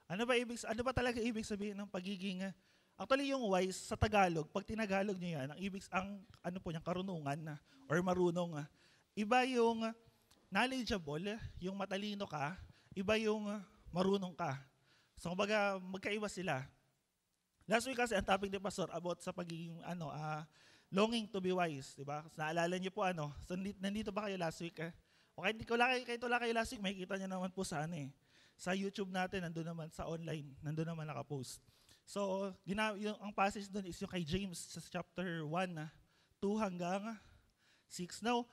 Ano ba talaga ibig sabihin ng pagiging actually yung wise sa Tagalog, pag tinagalog niyo yan, ang ano po niyan karunungan or marunong. Iba yung knowledgeable, yung matalino ka, iba yung marunong ka. So kumbaga magkaiba sila. Last week kasi ang topic ni Pastor about sa pagiging longing to be wise, di ba? Naalala niyo po so nandito ba kayo last week? Okay, hindi ko lang kayo last week, makikita niyo naman po sa sa YouTube natin, nandoon naman sa online, nandoon naman naka-post. So, ang passage doon is yung kay James sa chapter 1, 2 hanggang 6. Now,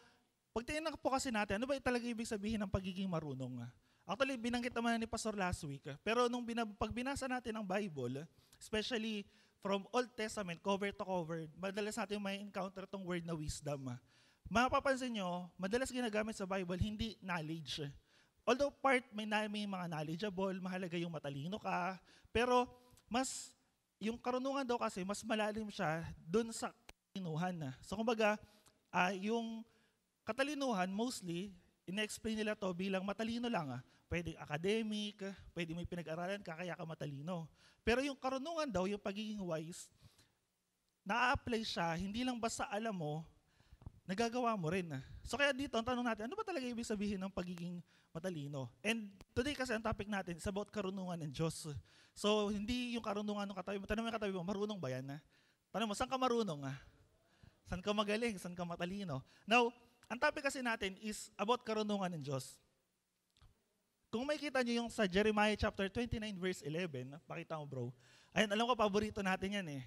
pag tinignan po kasi natin, ano ba talaga ibig sabihin ng pagiging marunong? Actually, binanggit naman ni Pastor last week. Pero pag binasa natin ang Bible, especially from Old Testament, cover to cover, madalas natin may encounter tong word na wisdom. Mapapansin nyo, madalas ginagamit sa Bible, hindi knowledge. Although may mga knowledgeable, mahalaga yung matalino ka, pero yung karunungan daw kasi, mas malalim siya dun sa katalinuhan. So kumbaga, yung katalinuhan, mostly, ina-explain nila to bilang matalino lang. Pwedeng academic, pwede may pinag-aralan ka, kaya ka matalino. Pero yung karunungan daw, yung pagiging wise, na-apply siya, hindi lang basta alam mo, nagagawa mo rin. So kaya dito, ang tanong natin, ano ba talaga ibig sabihin ng pagiging matalino? And today kasi ang topic natin is about karunungan ng Diyos. So hindi yung karunungan ng katabi mo. Tanong mo yung katabi mo, marunong ba yan? Tanong mo, saan ka marunong? Saan ka magaling? Saan ka matalino? Now, ang topic kasi natin is about karunungan ng Diyos. Kung makikita nyo yung sa Jeremiah chapter 29 verse 11, pakita mo bro. Ayun, alam ko paborito natin yan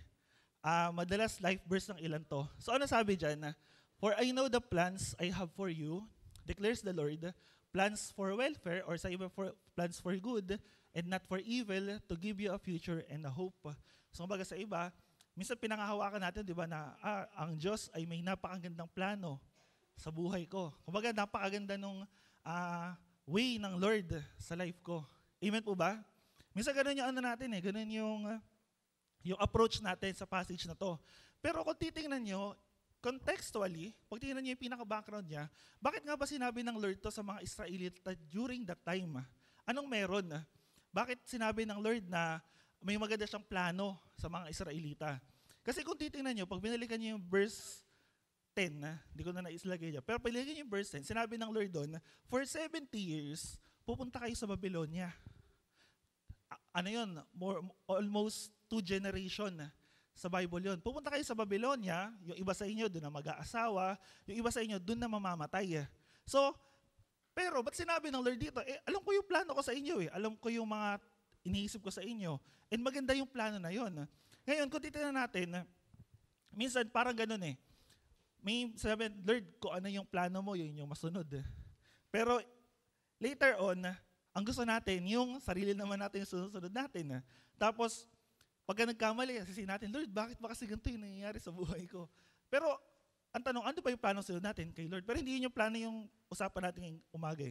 madalas life verse ng ilan to. So ano sabi dyan? For I know the plans I have for you, declares the Lord, plans for welfare or sa iba plans for good and not for evil, to give you a future and a hope. So kumbaga sa iba, minsan pinangahawakan natin, di ba, na ang Diyos ay may napakagandang plano sa buhay ko. Kumbaga napakaganda nung way ng Lord sa life ko. Amen po ba? Minsan ganun yung natin ganun yung approach natin sa passage na to. Pero kung titingnan nyo, contextually, pag tingnan niyo yung pinaka-background niya, bakit nga ba sinabi ng Lord to sa mga Israelita during that time? Anong meron? Bakit sinabi ng Lord na may maganda siyang plano sa mga Israelita? Kasi kung titingnan niyo, pag binalikan niyo yung verse 10, hindi ko na naislagay niya, pero binalikan niyo yung verse 10, sinabi ng Lord doon, for 70 years, pupunta kayo sa Babylonia. Almost 2 generation sa Bible yon. Pupunta kayo sa Babylonia, yung iba sa inyo doon na mag-aasawa, yung iba sa inyo doon na mamamatay. So, pero ba't sinabi ng Lord dito? Alam ko yung plano ko sa inyo Alam ko yung mga iniisip ko sa inyo. And maganda yung plano na yon. Ngayon, kung titignan natin, minsan parang ganun May sabi, Lord, kung ano yung plano mo, yun yung masunod. Pero later on, ang gusto natin, yung sarili naman natin yung sunod natin. Tapos, pagka nagkamali, sisihin natin, Lord, bakit ba kasi ganito yung nangyayari sa buhay ko? Pero, ang tanong, ano ba yung plano sunod natin kay Lord? Pero hindi yun yung plano yung usapan natin ngayong umaga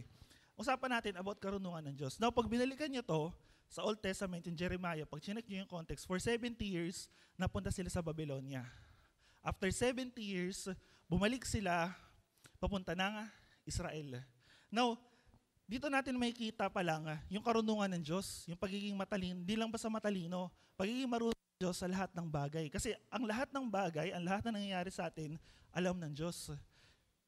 Usapan natin about karunungan ng Diyos. Now, pag binalikan nyo to, sa Old Testament, in Jeremiah, pag chinek nyo yung context, for 70 years, napunta sila sa Babylonia. After 70 years, bumalik sila, papunta ng Israel. Now, dito natin makikita pa lang yung karunungan ng Diyos, yung pagiging matalino, hindi lang basta matalino, pagiging marunong ng Diyos sa lahat ng bagay. Kasi ang lahat ng bagay, ang lahat na nangyayari sa atin, alam ng Diyos.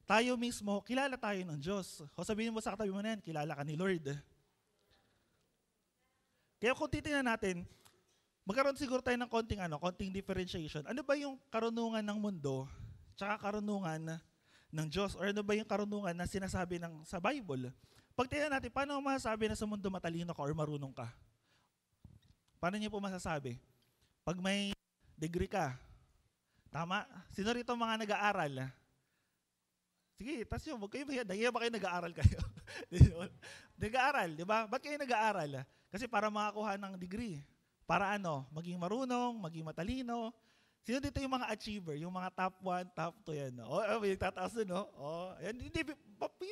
Tayo mismo, kilala tayo ng Diyos. O sabihin mo sa katabi mo na yan, kilala ka ni Lord. Kaya kung titingnan natin, magkaroon siguro tayo ng konting differentiation. Ano ba yung karunungan ng mundo, tsaka karunungan ng Diyos? Or ano ba yung karunungan na sinasabi sa Bible? Pag tingnan natin, paano masasabi na sa mundo matalino ka or marunong ka? Paano niyo po masasabi? Pag may degree ka, tama? Sino rito mga nag-aaral? Sige, tas yun, huwag kayo mahiya ba kayo nag-aaral kayo? Nag-aaral, di ba? Ba't kayo nag-aaral? Kasi para makakuha ng degree. Para maging marunong, maging matalino. Sino dito yung mga achiever, yung mga top 1, top 2 yan? May tataas din, hindi,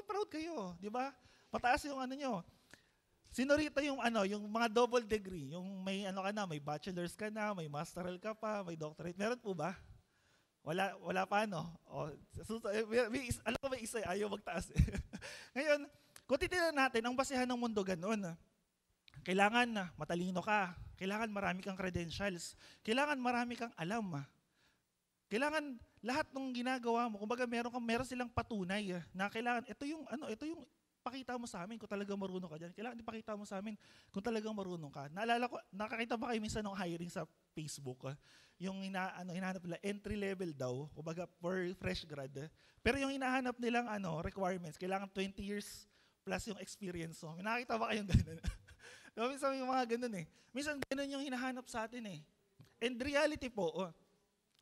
proud kayo, di ba? Mataas yung nyo. Sino rito yung yung mga double degree, yung may may bachelor's ka na, may masteral ka pa, may doctorate. Meron po ba? Wala pa alam ko may isa, ayaw magtaas. Ngayon, kung titignan natin, ang basehan ng mundo ganoon. Kailangan na matalino ka. Kailangan marami kang credentials. Kailangan marami kang alam. Kailangan lahat ng ginagawa mo, kumbaga meron silang patunay na kailangan ito yung pakita mo sa amin kung talagang marunong ka diyan. Kailangan ipakita mo sa amin kung talagang marunong ka. Naalala ko, nakakita ba kayo minsan ng hiring sa Facebook? Yung hinahanap nila entry level daw, kumbaga for fresh grad. Pero yung hinahanap nilang requirements, kailangan 20 years plus yung experience mo. Nakakita ba kayong ganun? Minsan may mga ganun eh. Minsan ganun yung hinahanap sa atin eh. And reality po,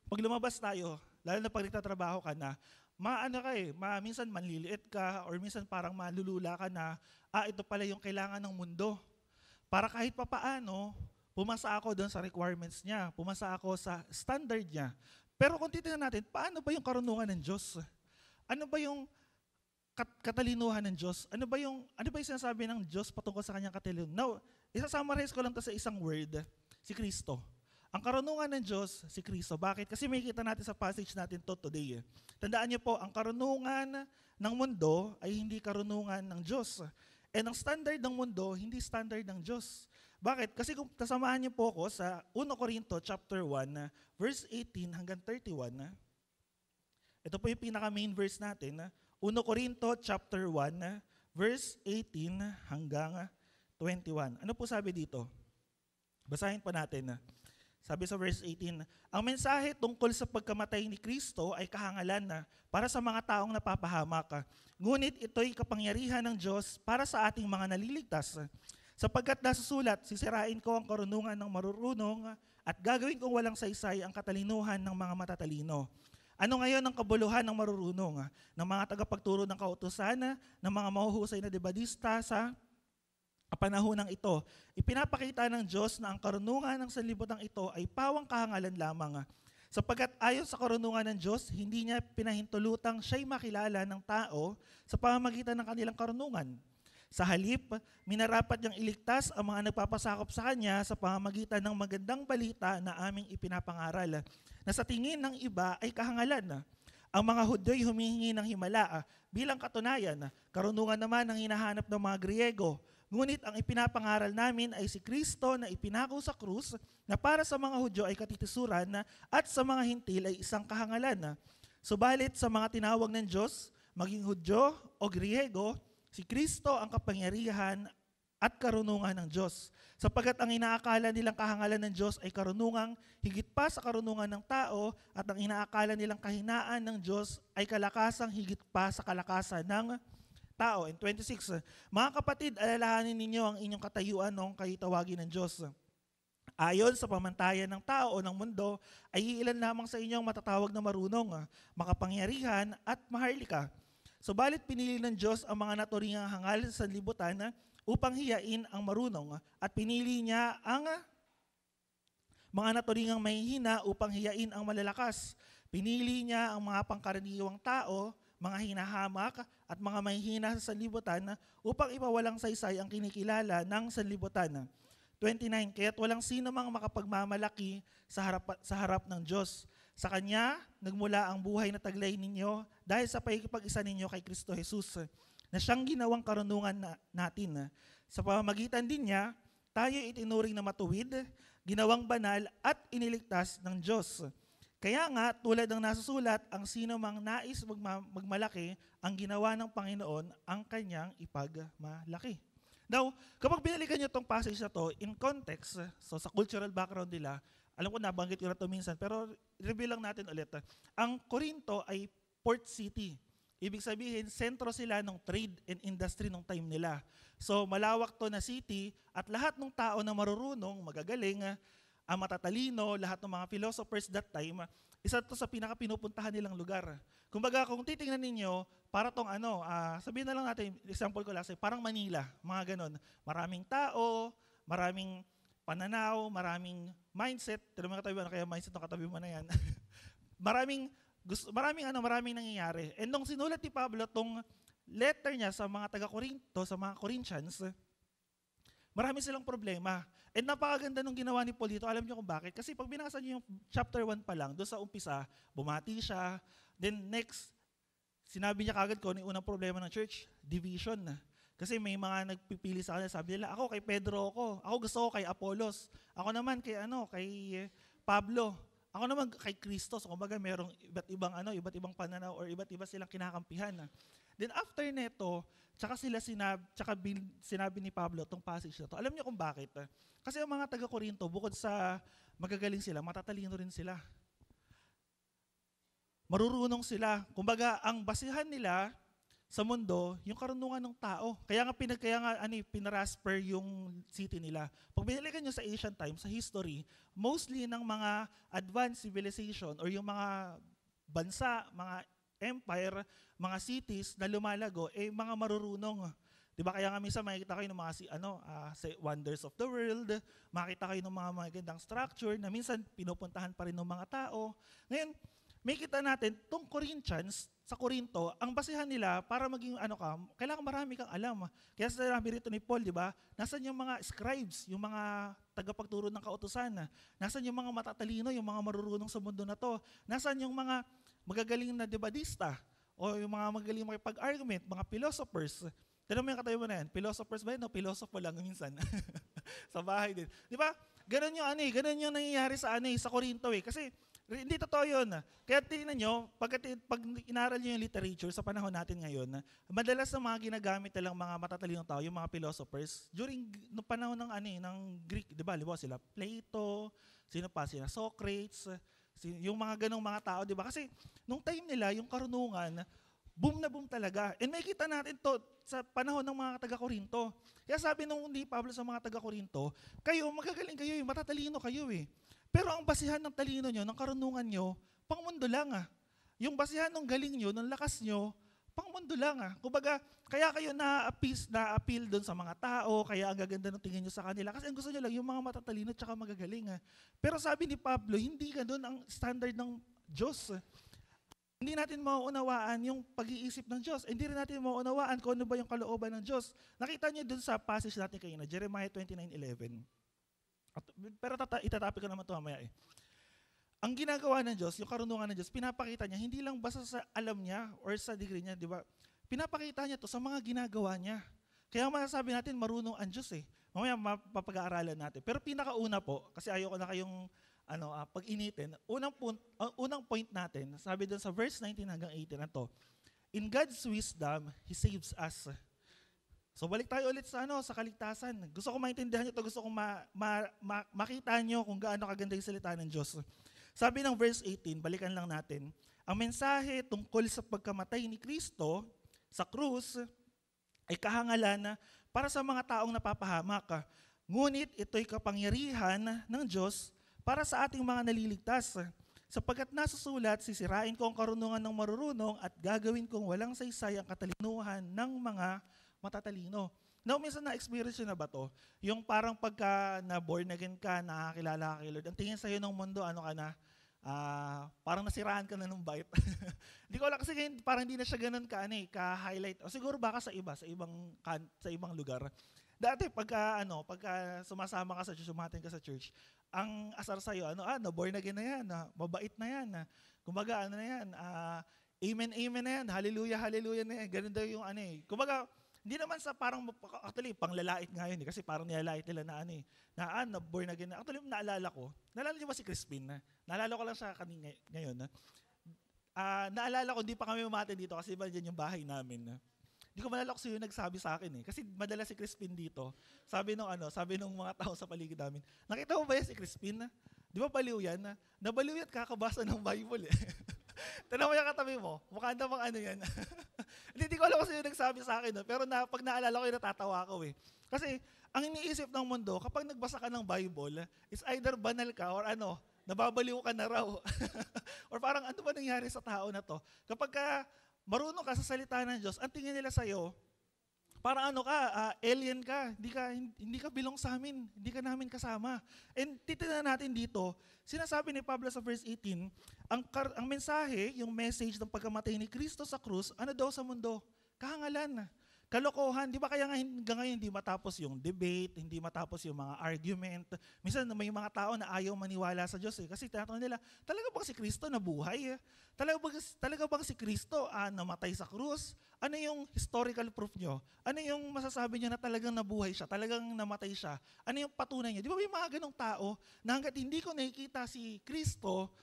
pag lumabas tayo, lalo na pag nagtatrabaho ka na, minsan manliliit ka or minsan parang malulula ka na, ito pala yung kailangan ng mundo. Para kahit papaano, pumasa ako doon sa requirements niya, pumasa ako sa standard niya. Pero kung titingnan natin, paano ba yung karunungan ng Diyos? Ano ba yung katalinuhan ng Diyos? Ano ba yung sinasabi ng Diyos patungkol sa kanyang katalinuhan? Now, isa-summarize ko lang to sa isang word, si Kristo. Ang karunungan ng Diyos, si Kristo. Bakit? Kasi makikita natin sa passage natin to today. Tandaan niyo po, ang karunungan ng mundo ay hindi karunungan ng Diyos. And ang standard ng mundo, hindi standard ng Diyos. Bakit? Kasi kung tasamahan niyo po ako sa 1 Corinto chapter 1, verse 18 hanggang 31, ito po yung pinaka-main verse natin. 1 Corinto chapter 1, verse 18 hanggang 21. Ano po sabi dito? Basahin pa natin. Sabi sa verse 18, ang mensahe tungkol sa pagkamatay ni Kristo ay kahangalan para sa mga taong napapahamak. Ngunit ito'y kapangyarihan ng Diyos para sa ating mga naliligtas. Sapagkat nasusulat, sisirain ko ang karunungan ng marurunong at gagawin kong walang saysay ang katalinuhan ng mga matatalino. Ano ngayon ang kabuluhan ng marurunong? Ng mga tagapagturo ng kautusan, ng mga mahuhusay na debadista sa panahon ng ito. Ipinapakita ng Diyos na ang karunungan ng sanlibutan ito ay pawang kahangalan lamang. Sapagkat ayon sa karunungan ng Diyos, hindi niya pinahintulutang siya'y makilala ng tao sa pamamagitan ng kanilang karunungan. Sa halip, minarapat niyang iligtas ang mga nagpapasakop sa kanya sa pamamagitan ng magandang balita na aming ipinapangaral, na sa tingin ng iba ay kahangalan. Ang mga Hudyo'y humihingi ng himala bilang katunayan, karunungan naman ang hinahanap ng mga Griego. Ngunit ang ipinapangaral namin ay si Kristo na ipinako sa krus na para sa mga Hudyo ay katitisuran at sa mga Hintil ay isang kahangalan. Subalit sa mga tinawag ng Diyos, maging Hudyo o Griego, si Kristo ang kapangyarihan at karunungan ng Diyos. Sapagkat ang inaakala nilang kahangalan ng Diyos ay karunungang higit pa sa karunungan ng tao at ang inaakala nilang kahinaan ng Diyos ay kalakasang higit pa sa kalakasan ng tao. In 26, mga kapatid, alalahanin ninyo ang inyong katayuan noong kayo tawagin ng Diyos. Ayon sa pamantayan ng tao o ng mundo, ay ilan lamang sa inyong matatawag na marunong, makapangyarihan at maharlika. Subalit pinili ng Diyos ang mga naturingang hangal sa libutan upang hiyain ang marunong at pinili niya ang mga naturingang mahihina upang hiyain ang malalakas. Pinili niya ang mga pangkaraniwang tao, mga hinahamak at mga mahihina sa sanlibutan upang ipawalang saysay ang kinikilala ng sanlibutan. 29, kaya't walang sino mang makapagmamalaki sa harap ng Diyos. Sa Kanya, nagmula ang buhay na taglay ninyo dahil sa pakikipag-isa ninyo kay Kristo Jesus, na siyang ginawang karunungan natin. Sa pamamagitan din niya, tayo itinuring na matuwid, ginawang banal at iniligtas ng Diyos. Kaya nga, tulad ng nasusulat, ang sino mang nais magmalaki, ang ginawa ng Panginoon ang kanyang ipagmalaki. Now, kapag binalikan nyo itong passage na to, in context, so sa cultural background nila, alam ko nabanggit ko na ito minsan, pero reveal lang natin ulit. Ang Corinto ay port city. Ibig sabihin, sentro sila ng trade and industry nung time nila. So malawak to na city at lahat ng tao na marurunong, magagaling, ang matatalino, lahat ng mga philosophers that time, isa to sa pinaka-pinupuntahan nilang lugar. Kumbaga, kung titingnan ninyo, para tong sabihin na lang natin, example ko lang, parang Manila, mga ganon. Maraming tao, maraming pananaw, maraming mindset. Tira mo katabi mo, kaya mindset ng katabi mo na yan. maraming nangyayari. And nung sinulat ni Pablo tong letter niya sa mga taga-Corinto, sa mga Corinthians, marami silang problema. And napakaganda nung ginawa ni Paul dito. Alam niyo kung bakit? Kasi pag binasa niyo yung chapter 1 pa lang, doon sa umpisa, bumati siya. Then next, sinabi niya kagad ko, yung unang problema ng church, division. Kasi may mga nagpipili sa kanila, sabi nila, ako kay Pedro ako gusto ko kay Apolos, ako naman kay Pablo, ako naman kay Kristo. So kumbaga merong iba't ibang pananaw or iba't iba silang kinakampihan. Then after neto, sinabi ni Pablo tong passage na to. Alam niyo kung bakit? Kasi ang mga taga-Korinto, bukod sa magagaling sila, matatalino rin sila. Marurunong sila. Kumbaga, ang basihan nila sa mundo, yung karunungan ng tao. Kaya nga pinarasper yung city nila. Pag binilikan nyo sa ancient times, sa history, mostly ng mga advanced civilization or yung mga bansa, mga empire, mga cities na lumalago, mga marurunong. Diba? Kaya nga minsan makikita kayo ng mga wonders of the world, makikita kayo ng mga magandang structure na minsan pinupuntahan pa rin ng mga tao. Ngayon, may kita natin, tong Corinthians, sa Corinto, ang basihan nila para maging kailangan marami kang alam. Kaya sinabi rito ni Paul, di ba? Nasaan yung mga scribes, yung mga tagapagturo ng kautusan? Nasaan yung mga matatalino, yung mga marurunong sa mundo na to? Nasaan yung mga magagaling na debatista? O yung mga magagaling makipag-argument, mga philosophers? Tanong mo yung katayo mo na yan, philosophers ba yun? No, philosopher lang minsan. Sa bahay din. Di ba? Ganun yung nangyayari sa Corinto eh. Kasi hindi totoo yun. Kaya tingnan nyo, pag inaral nyo yung literature sa panahon natin ngayon, madalas na mga ginagamit nilang mga matatalinong tao, yung mga philosophers, during no panahon ng Greek, di ba? Libo sila Plato, sila Socrates, yung mga ganong mga tao, di ba? Kasi nung time nila, yung karunungan, boom na boom talaga. And may kita natin to sa panahon ng mga taga-Korinto. Kaya sabi nung ni Pablo sa mga taga-Korinto, kayo, magagaling kayo, matatalino kayo eh. Pero ang basihan ng talino nyo, ng karunungan nyo, pangmundo lang ah. Yung basihan ng galing nyo, ng lakas nyo, pangmundo lang ah. Kumbaga, kaya kayo na-appeal doon sa mga tao, kaya ang gaganda ng tingin nyo sa kanila. Kasi ang gusto nyo lang, yung mga matatalino at magagaling ah. Pero sabi ni Pablo, hindi ganun ang standard ng Diyos. Hindi natin mauunawaan yung pag-iisip ng Diyos. Hindi rin natin mauunawaan kung ano ba yung kalooban ng Diyos. Nakita niyo doon sa passage natin kayo na Jeremiah 29:11. Pero itatapi ko naman ito mamaya eh. Ang ginagawa ng Diyos, yung karunungan ng Diyos, pinapakita niya, hindi lang basta sa alam niya or sa degree niya, di ba? Pinapakita niya to sa mga ginagawa niya. Kaya masasabi natin, marunong ang Diyos eh. Mamaya mapapag-aaralan natin. Pero pinakauna po, kasi ayoko na kayong pag-initin, unang point natin, sabi doon sa verse 19 hanggang 18 na to, in God's wisdom, He saves us. So balik tayo ulit sa kaligtasan. Gusto ko maintindihan niyo to, gusto ko makita niyo kung gaano kaganda yung salita ng Diyos. Sabi ng verse 18, balikan lang natin. Ang mensahe tungkol sa pagkamatay ni Kristo sa krus ay kahangalan para sa mga taong napapahamak. Ngunit ito'y kapangyarihan ng Diyos para sa ating mga naliligtas. Sapagkat nasusulat, sisirain ko ang karunungan ng marurunong at gagawin kong walang saysay ang katalinuhan ng mga matatalino. Now, minsan na-experience nyo na ba to? Yung parang pagka na-born again ka, nakakilala ka kay Lord, ang tingin sa'yo ng mundo, parang nasiraan ka na ng vibe. Hindi ko alam kasi parang hindi na siya ganun ka-highlight. O siguro baka sa ibang lugar. Dati pagka sumasama ka sa church, sumatin ka sa church, ang asar sa'yo, na-born again na yan, mabait na yan, kumbaga na yan, amen, amen na yan, hallelujah, hallelujah na yan, ganun daw yung kumbaga, hindi naman sa parang, actually, panglalait nga yun, kasi parang nilalait nila na born again na. Actually, naalala niyo ba si Crispin? Naalala ko lang siya kanina ngayon. Naalala ko, hindi pa kami umate dito kasi iba dyan yung bahay namin. Hindi ko malala kung sino yung nagsabi sa akin kasi madalas si Crispin dito. Sabi nung mga tao sa paligid namin, nakita mo ba yan si Crispin? Di ba baliw yan? Nabaliw yan kakabasa ng Bible eh. Tanong mo yung katabi mo, mukha namang yan. Hindi ko alam kung sino nagsabi sa akin, pero pag naalala ko yun, natatawa ako eh. Kasi ang iniisip ng mundo, kapag nagbasa ka ng Bible, is either banal ka or nababaliw ka na raw. Or parang ano ba nangyari sa tao na to? Kapag marunong ka sa salita ng Diyos, ang tingin nila sa'yo, parang alien ka, hindi ka belong sa amin, hindi ka namin kasama. And titignan natin dito, sinasabi ni Pablo sa verse 18, ang mensahe, yung message ng pagkamatay ni Kristo sa krus, daw sa mundo? Kahangalan. Kalokohan, di ba kaya nga hanggang ngayon hindi matapos yung debate, hindi matapos yung mga argument. Minsan may mga tao na ayaw maniwala sa Diyos kasi tinatanong nila, talaga bang si Kristo nabuhay? Talaga bang si Kristo namatay sa krus? Ano yung historical proof nyo? Ano yung masasabi nyo na talagang nabuhay siya, talagang namatay siya? Ano yung patunay niya? Di ba may mga ganong tao na hanggat hindi ko nakikita si Kristo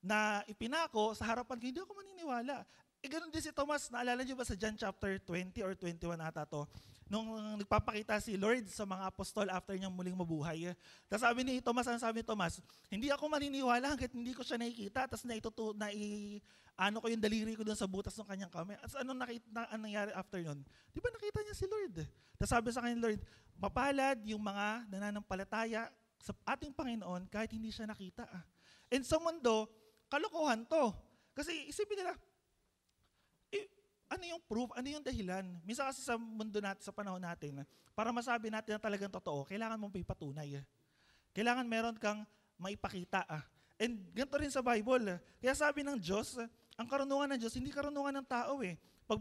na ipinako sa harapan ko, hindi ako maniniwala. Ganun din si Thomas, naalala niyo ba sa John chapter 20 or 21 ata to, nung nagpapakita si Lord sa mga apostol after niyang muling mabuhay. Tapos sabi ni Thomas, ano sabi ni Thomas, hindi ako maniniwala hanggat hindi ko siya nakikita, tapos ano ko yung daliri ko doon sa butas ng kanyang kamay. At anong nangyari after nun? Di ba nakita niya si Lord? Tapos sabi sa kanya Lord, mapalad yung mga nananampalataya sa ating Panginoon kahit hindi siya nakita. And sa mundo, kalokohan to. Kasi isipin nila, ano yung proof? Ano yung dahilan? Minsan kasi sa mundo natin, sa panahon natin, para masabi natin na talagang totoo, kailangan mong may patunay. Kailangan meron kang maipakita. And ganito rin sa Bible. Kaya sabi ng Diyos, ang karunungan ng Diyos, hindi karunungan ng tao eh. Pag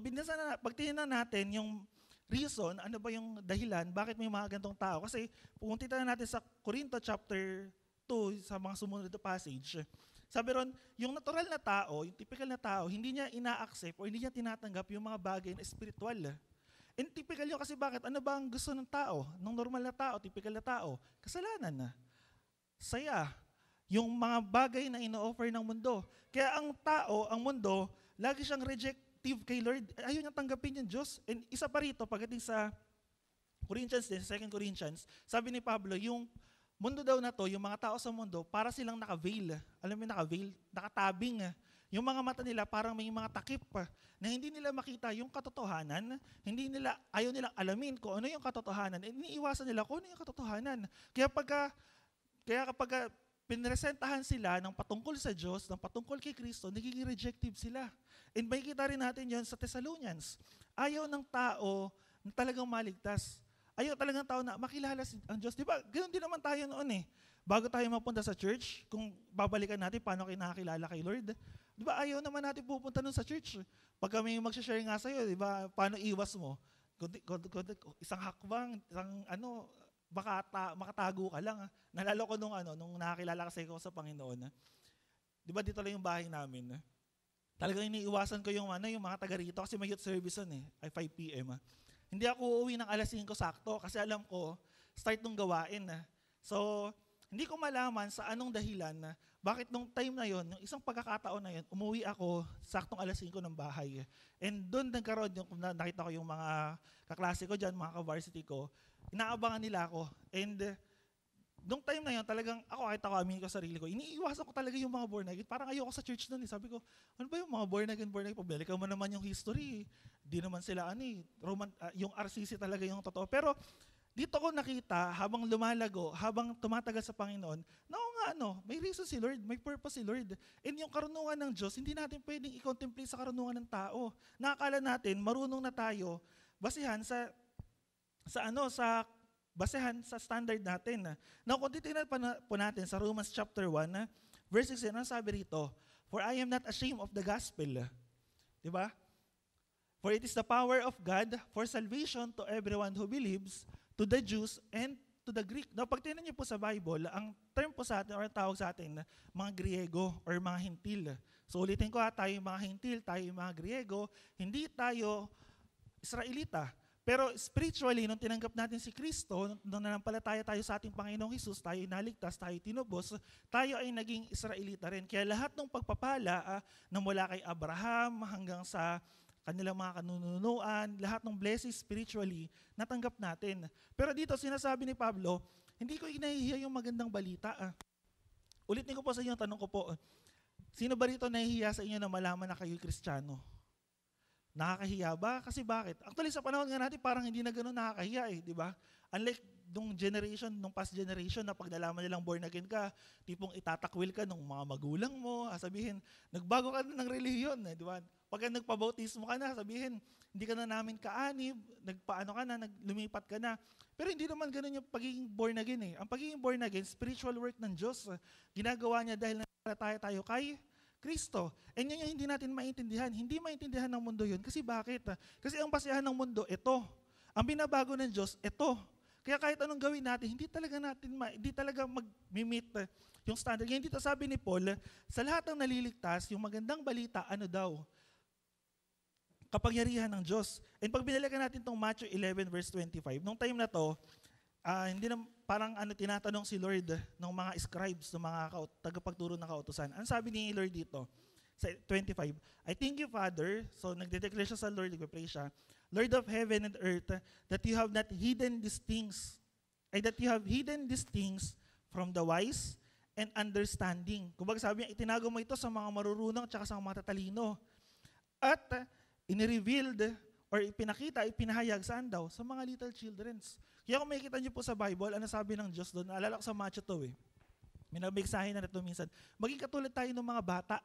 tinignan natin yung reason, ano ba yung dahilan, bakit may mga gantong tao? Kasi pumunta na natin sa Corinto chapter 2, sa mga sumunod na passage, sabi ron, yung natural na tao, yung typical na tao, hindi niya ina-accept o hindi niya tinatanggap yung mga bagay na spiritual. And typical yun kasi bakit? Ano ba ang gusto ng tao? Ng normal na tao, typical na tao? Kasalanan. Saya. Yung mga bagay na ino-offer ng mundo. Kaya ang tao, ang mundo, lagi siyang rejective kay Lord. Ayaw niya tanggapin yung Diyos. And isa pa rito, pagdating sa Corinthians din, 2 Corinthians, sabi ni Pablo, yung mundo daw na to, yung mga tao sa mundo, para silang naka-veil. Alam mo yung naka-veil? Nakatabing. Yung mga mata nila parang may mga takip na hindi nila makita yung katotohanan, ayaw nilang alamin kung ano yung katotohanan, iniiwasan nila kung ano yung katotohanan. Kaya kapag pinresentahan sila ng patungkol sa Diyos, ng patungkol kay Kristo, nagiging rejective sila. And makikita rin natin yon sa Thessalonians. Ayaw ng tao na talagang maligtas. Ayaw talagang tao na makilala ang Diyos. Di ba? Ganoon din naman tayo noon eh. Bago tayo mapunta sa church, kung babalikan natin paano kayo nakakilala kay Lord, di ba ayaw naman natin pupunta nun sa church. Pag kami mag-share nga sa'yo, di ba, paano iwas mo? Isang hakbang, baka makatago ka lang. Nalala ko nung nakakilala kasi ako sa Panginoon. Di ba dito lang yung bahay namin? Talagang iniiwasan ko yung mga taga rito kasi may youth service ay 5 p.m. Hindi ako uuwi ng alas 5 sakto kasi alam ko, start nung gawain. So, hindi ko malaman sa anong dahilan bakit nung time na yon, yung isang pagkakataon na yon, umuwi ako saktong alas 5 ng bahay. And doon nagkaroon yung, nakita ko yung mga kaklase ko dyan, mga ka-varsity ko, inaabangan nila ako. And nung time na yon, talagang kahit ako amin ko sarili ko, iniiwasan ko talaga yung mga born again. Parang ayoko sa church nun. Sabi ko, ano ba yung mga born again? Pabalikan mo naman yung history. Di naman sila yung RCC talaga yung totoo. Pero dito ko nakita, habang lumalago, habang tumatagal sa Panginoon, may reason si Lord, may purpose si Lord. And yung karunungan ng Diyos, hindi natin pwedeng i-contemplate sa karunungan ng tao. Nakakala natin, marunong na tayo, basehan sa standard natin. Now, kung titignan po natin sa Romans chapter 1, verse 16, ano sabi rito? For I am not ashamed of the gospel. Diba? For it is the power of God for salvation to everyone who believes, to the Jews and to the Greek. Now, pag tingnan niyo po sa Bible, ang term po sa atin or tawag sa atin, mga Griego or mga Hintil. So ulitin ko tayo mga Hintil, tayo mga Griego, hindi tayo Israelita. Pero spiritually, nung tinanggap natin si Kristo, nung nanampalataya tayo sa ating Panginoong Hesus, tayo naligtas, tayo tinubos, tayo ay naging Israelita rin. Kaya lahat ng pagpapala na mula kay Abraham hanggang sa kanilang mga kanununuan, lahat ng blessings spiritually, natanggap natin. Pero dito, sinasabi ni Pablo, hindi ko inahihiya yung magandang balita. Ulitin ko po sa inyo, tanong ko po, sino ba rito nahihiya sa inyo na malaman na kayo'y Kristiyano? Nakakahiya ba? Kasi bakit? Actually, sa panahon nga natin, parang hindi na gano'n nakakahiya di ba? Unlike nung past generation na pag nalaman nilang born again ka, tipong itatakwil ka ng mga magulang mo, sabihin, nagbago ka na ng relihiyon, di ba? Pagka nagpabautismo ka na, sabihin, hindi ka na namin kaanib, lumipat ka na. Pero hindi naman gano'n yung pagiging born again Ang pagiging born again, spiritual work ng Diyos. Ginagawa niya dahil napalataya tayo Kristo. And yun yung hindi natin maintindihan. Hindi maintindihan ng mundo yun. Kasi bakit? Kasi ang basehan ng mundo, ito. Ang binabago ng Diyos, ito. Kaya kahit anong gawin natin, hindi talaga mag-meet yung standard. Kaya dito sabi ni Paul, sa lahat ng naliligtas, yung magandang balita, ano daw? Kapangyarihan ng Diyos. And pag binalikan natin itong Matthew 11 verse 25, nung time na to, hindi na parang tinatanong si Lord ng mga scribes, ng mga tagapagturo ng kautusan. Ano sabi ni Lord dito? Sa 25, I thank you, Father. So nagde-declare siya sa Lord, nagpe-pray siya. Lord of heaven and earth, that you have not hidden these things, that you have hidden these things from the wise and understanding. Kumbaga sabi niya, itinago mo ito sa mga marurunong at sa mga tatalino. At inirevealed or ipinahayag saan daw? Sa mga little children's. Kaya kung makikita niyo po sa Bible, ano sabi ng Diyos doon? Naalala ko sa Matthew 2 eh. May nabigsahin na ito minsan. Maging katulad tayo ng mga bata.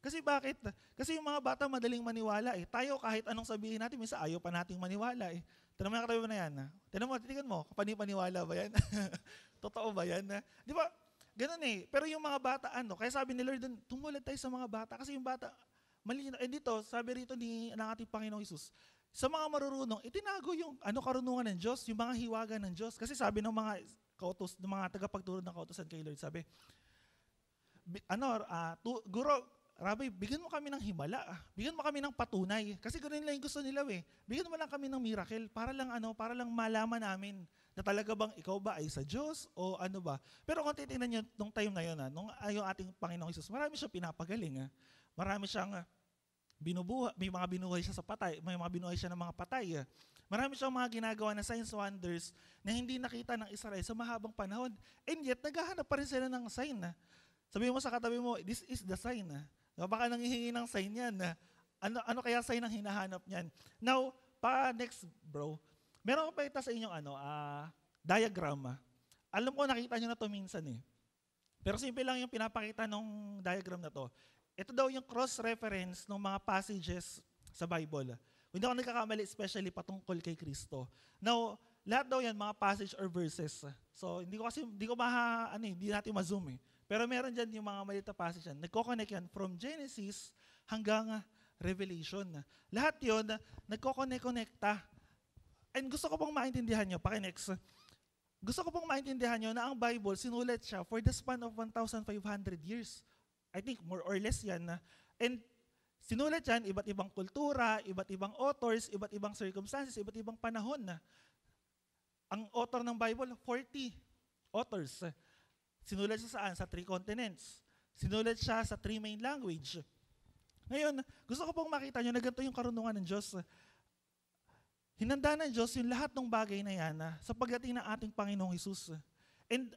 Kasi bakit? Kasi yung mga bata madaling maniwala eh. Tayo kahit anong sabihin natin, minsan ayaw pa nating maniwala eh. Tanong mo na katabi mo na yan. Tanong mo, titigan mo, kapani-paniwala ba yan? Totoo ba yan? Di ba? Ganun eh. Pero yung mga bata, kaya sabi ni Lord doon, tumulad tayo sa mga bata. Kasi yung bata, malinaw. And dito, sabi rito ng ating Panginoong Hesus, sa mga marurunong, itinago yung karunungan ng Diyos, yung mga hiwaga ng Diyos. Kasi sabi ng mga ng mga tagapagturo ng kautosan kay Lord, sabi, Guro, Rabbi, bigyan mo kami ng himala. Bigyan mo kami ng patunay. Kasi ganoon lang yung gusto nila eh. Bigyan mo lang kami ng miracle para lang malaman namin na talaga bang ikaw ba ay sa Diyos o ano ba. Pero kung titingnan niyo nung time na yun, nung yung ating Panginoong Hesus, marami siya pinapagaling. Marami siyang binubuhay, may mga binuhay siya sa patay, may mga binuhay siya ng mga patay. Marami siyang mga ginagawa na signs wonders na hindi nakita ng Israel sa mahabang panahon. And yet, naghahanap pa rin sila ng sign. Sabihin mo sa katabi mo, this is the sign. Baka nanghihingi ng sign yan. Ano kaya sign ang hinahanap niyan? Now, next bro, meron ko pa ita sa inyong diagram. Alam ko nakita nyo na to minsan eh. Pero simple lang yung pinapakita ng diagram na to. Ito daw yung cross-reference ng mga passages sa Bible. Kung hindi ako nagkakamali, especially patungkol kay Kristo. Now, lahat daw yan, mga passage or verses. So, hindi natin ma-zoom eh. Pero meron dyan yung mga maliit na passage yan. Nagko-connect yan from Genesis hanggang Revelation. Lahat yun, nagko-connect-connecta. And gusto ko pong maintindihan nyo, paki-next. Gusto ko pong maintindihan nyo na ang Bible, sinulat siya for the span of 1,500 years. I think more or less yan. And sinulat yan, iba't ibang kultura, iba't ibang authors, iba't ibang circumstances, iba't ibang panahon. Ang author ng Bible, 40 authors. Sinulat siya saan? Sa 3 continents. Sinulat siya sa 3 main language. Ngayon, gusto ko pong makita nyo na ganito yung karunungan ng Diyos. Hinanda ng Diyos yung lahat ng bagay na yan sa pagdating ng ating Panginoong Hesus. And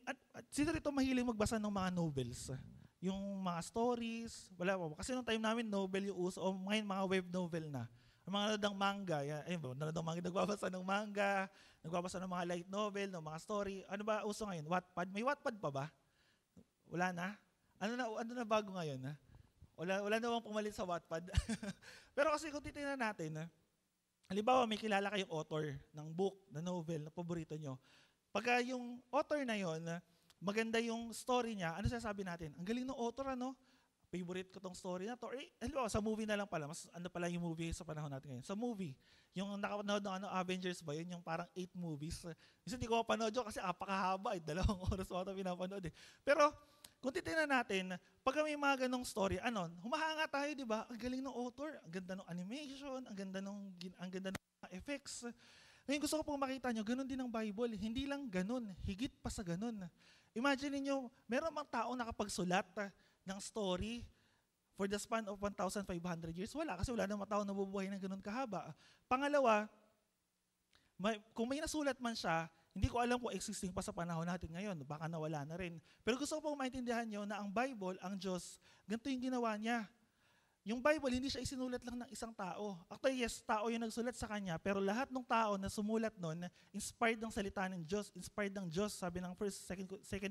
sino rito mahilig magbasa ng mga novels? Yung mga stories, wala pa. Kasi nung time namin, novel yung uso, o ngayon mga web novel na. Ang mga nanonood ng manga, nagbabasa ng manga, nagbabasa ng mga light novel, ng mga story. Ano ba uso ngayon? Wattpad? May Wattpad pa ba? Wala na? Ano na bago ngayon? Wala na bang pumalit sa Wattpad? Pero kasi kung titingnan natin, halimbawa may kilala kayong author ng book, na novel, na paborito nyo. Pagka yung author na yon, maganda yung story niya, ano sasabi natin? Ang galing ng author, favorite ko tong story na to. Halimbawa, sa movie na lang pala, mas pala yung movie sa panahon natin ngayon. Sa movie, yung nakapanood ng Avengers ba, yun yung parang 8 movies. Minsan hindi ko mapanood yun kasi apakahaba, 2 oras ako pinapanood eh. Pero, kung titignan natin, pag may mga ganong story, humahanga tayo, di ba? Ang galing ng author, ang ganda ng animation, ang ganda ng effects. Ngayon gusto ko pong makita nyo, ganun din ang Bible. Hindi lang ganun, higit pa sa ganun. Imagine niyo, meron mang tao nakapagsulat ng story for the span of 1,500 years. Wala, kasi wala namang tao nabubuhay ng ganun kahaba. Pangalawa, kung may nasulat man siya, hindi ko alam kung existing pa sa panahon natin ngayon. Baka nawala na rin. Pero gusto ko pong maintindihan nyo na ang Bible, ang Diyos, ganito yung ginawa niya. Yung Bible, hindi siya isinulat lang ng isang tao. Actually, yes, tao yung nagsulat sa kanya, pero lahat ng tao na sumulat nun, inspired ng salita ng Diyos, inspired ng Diyos, sabi ng 2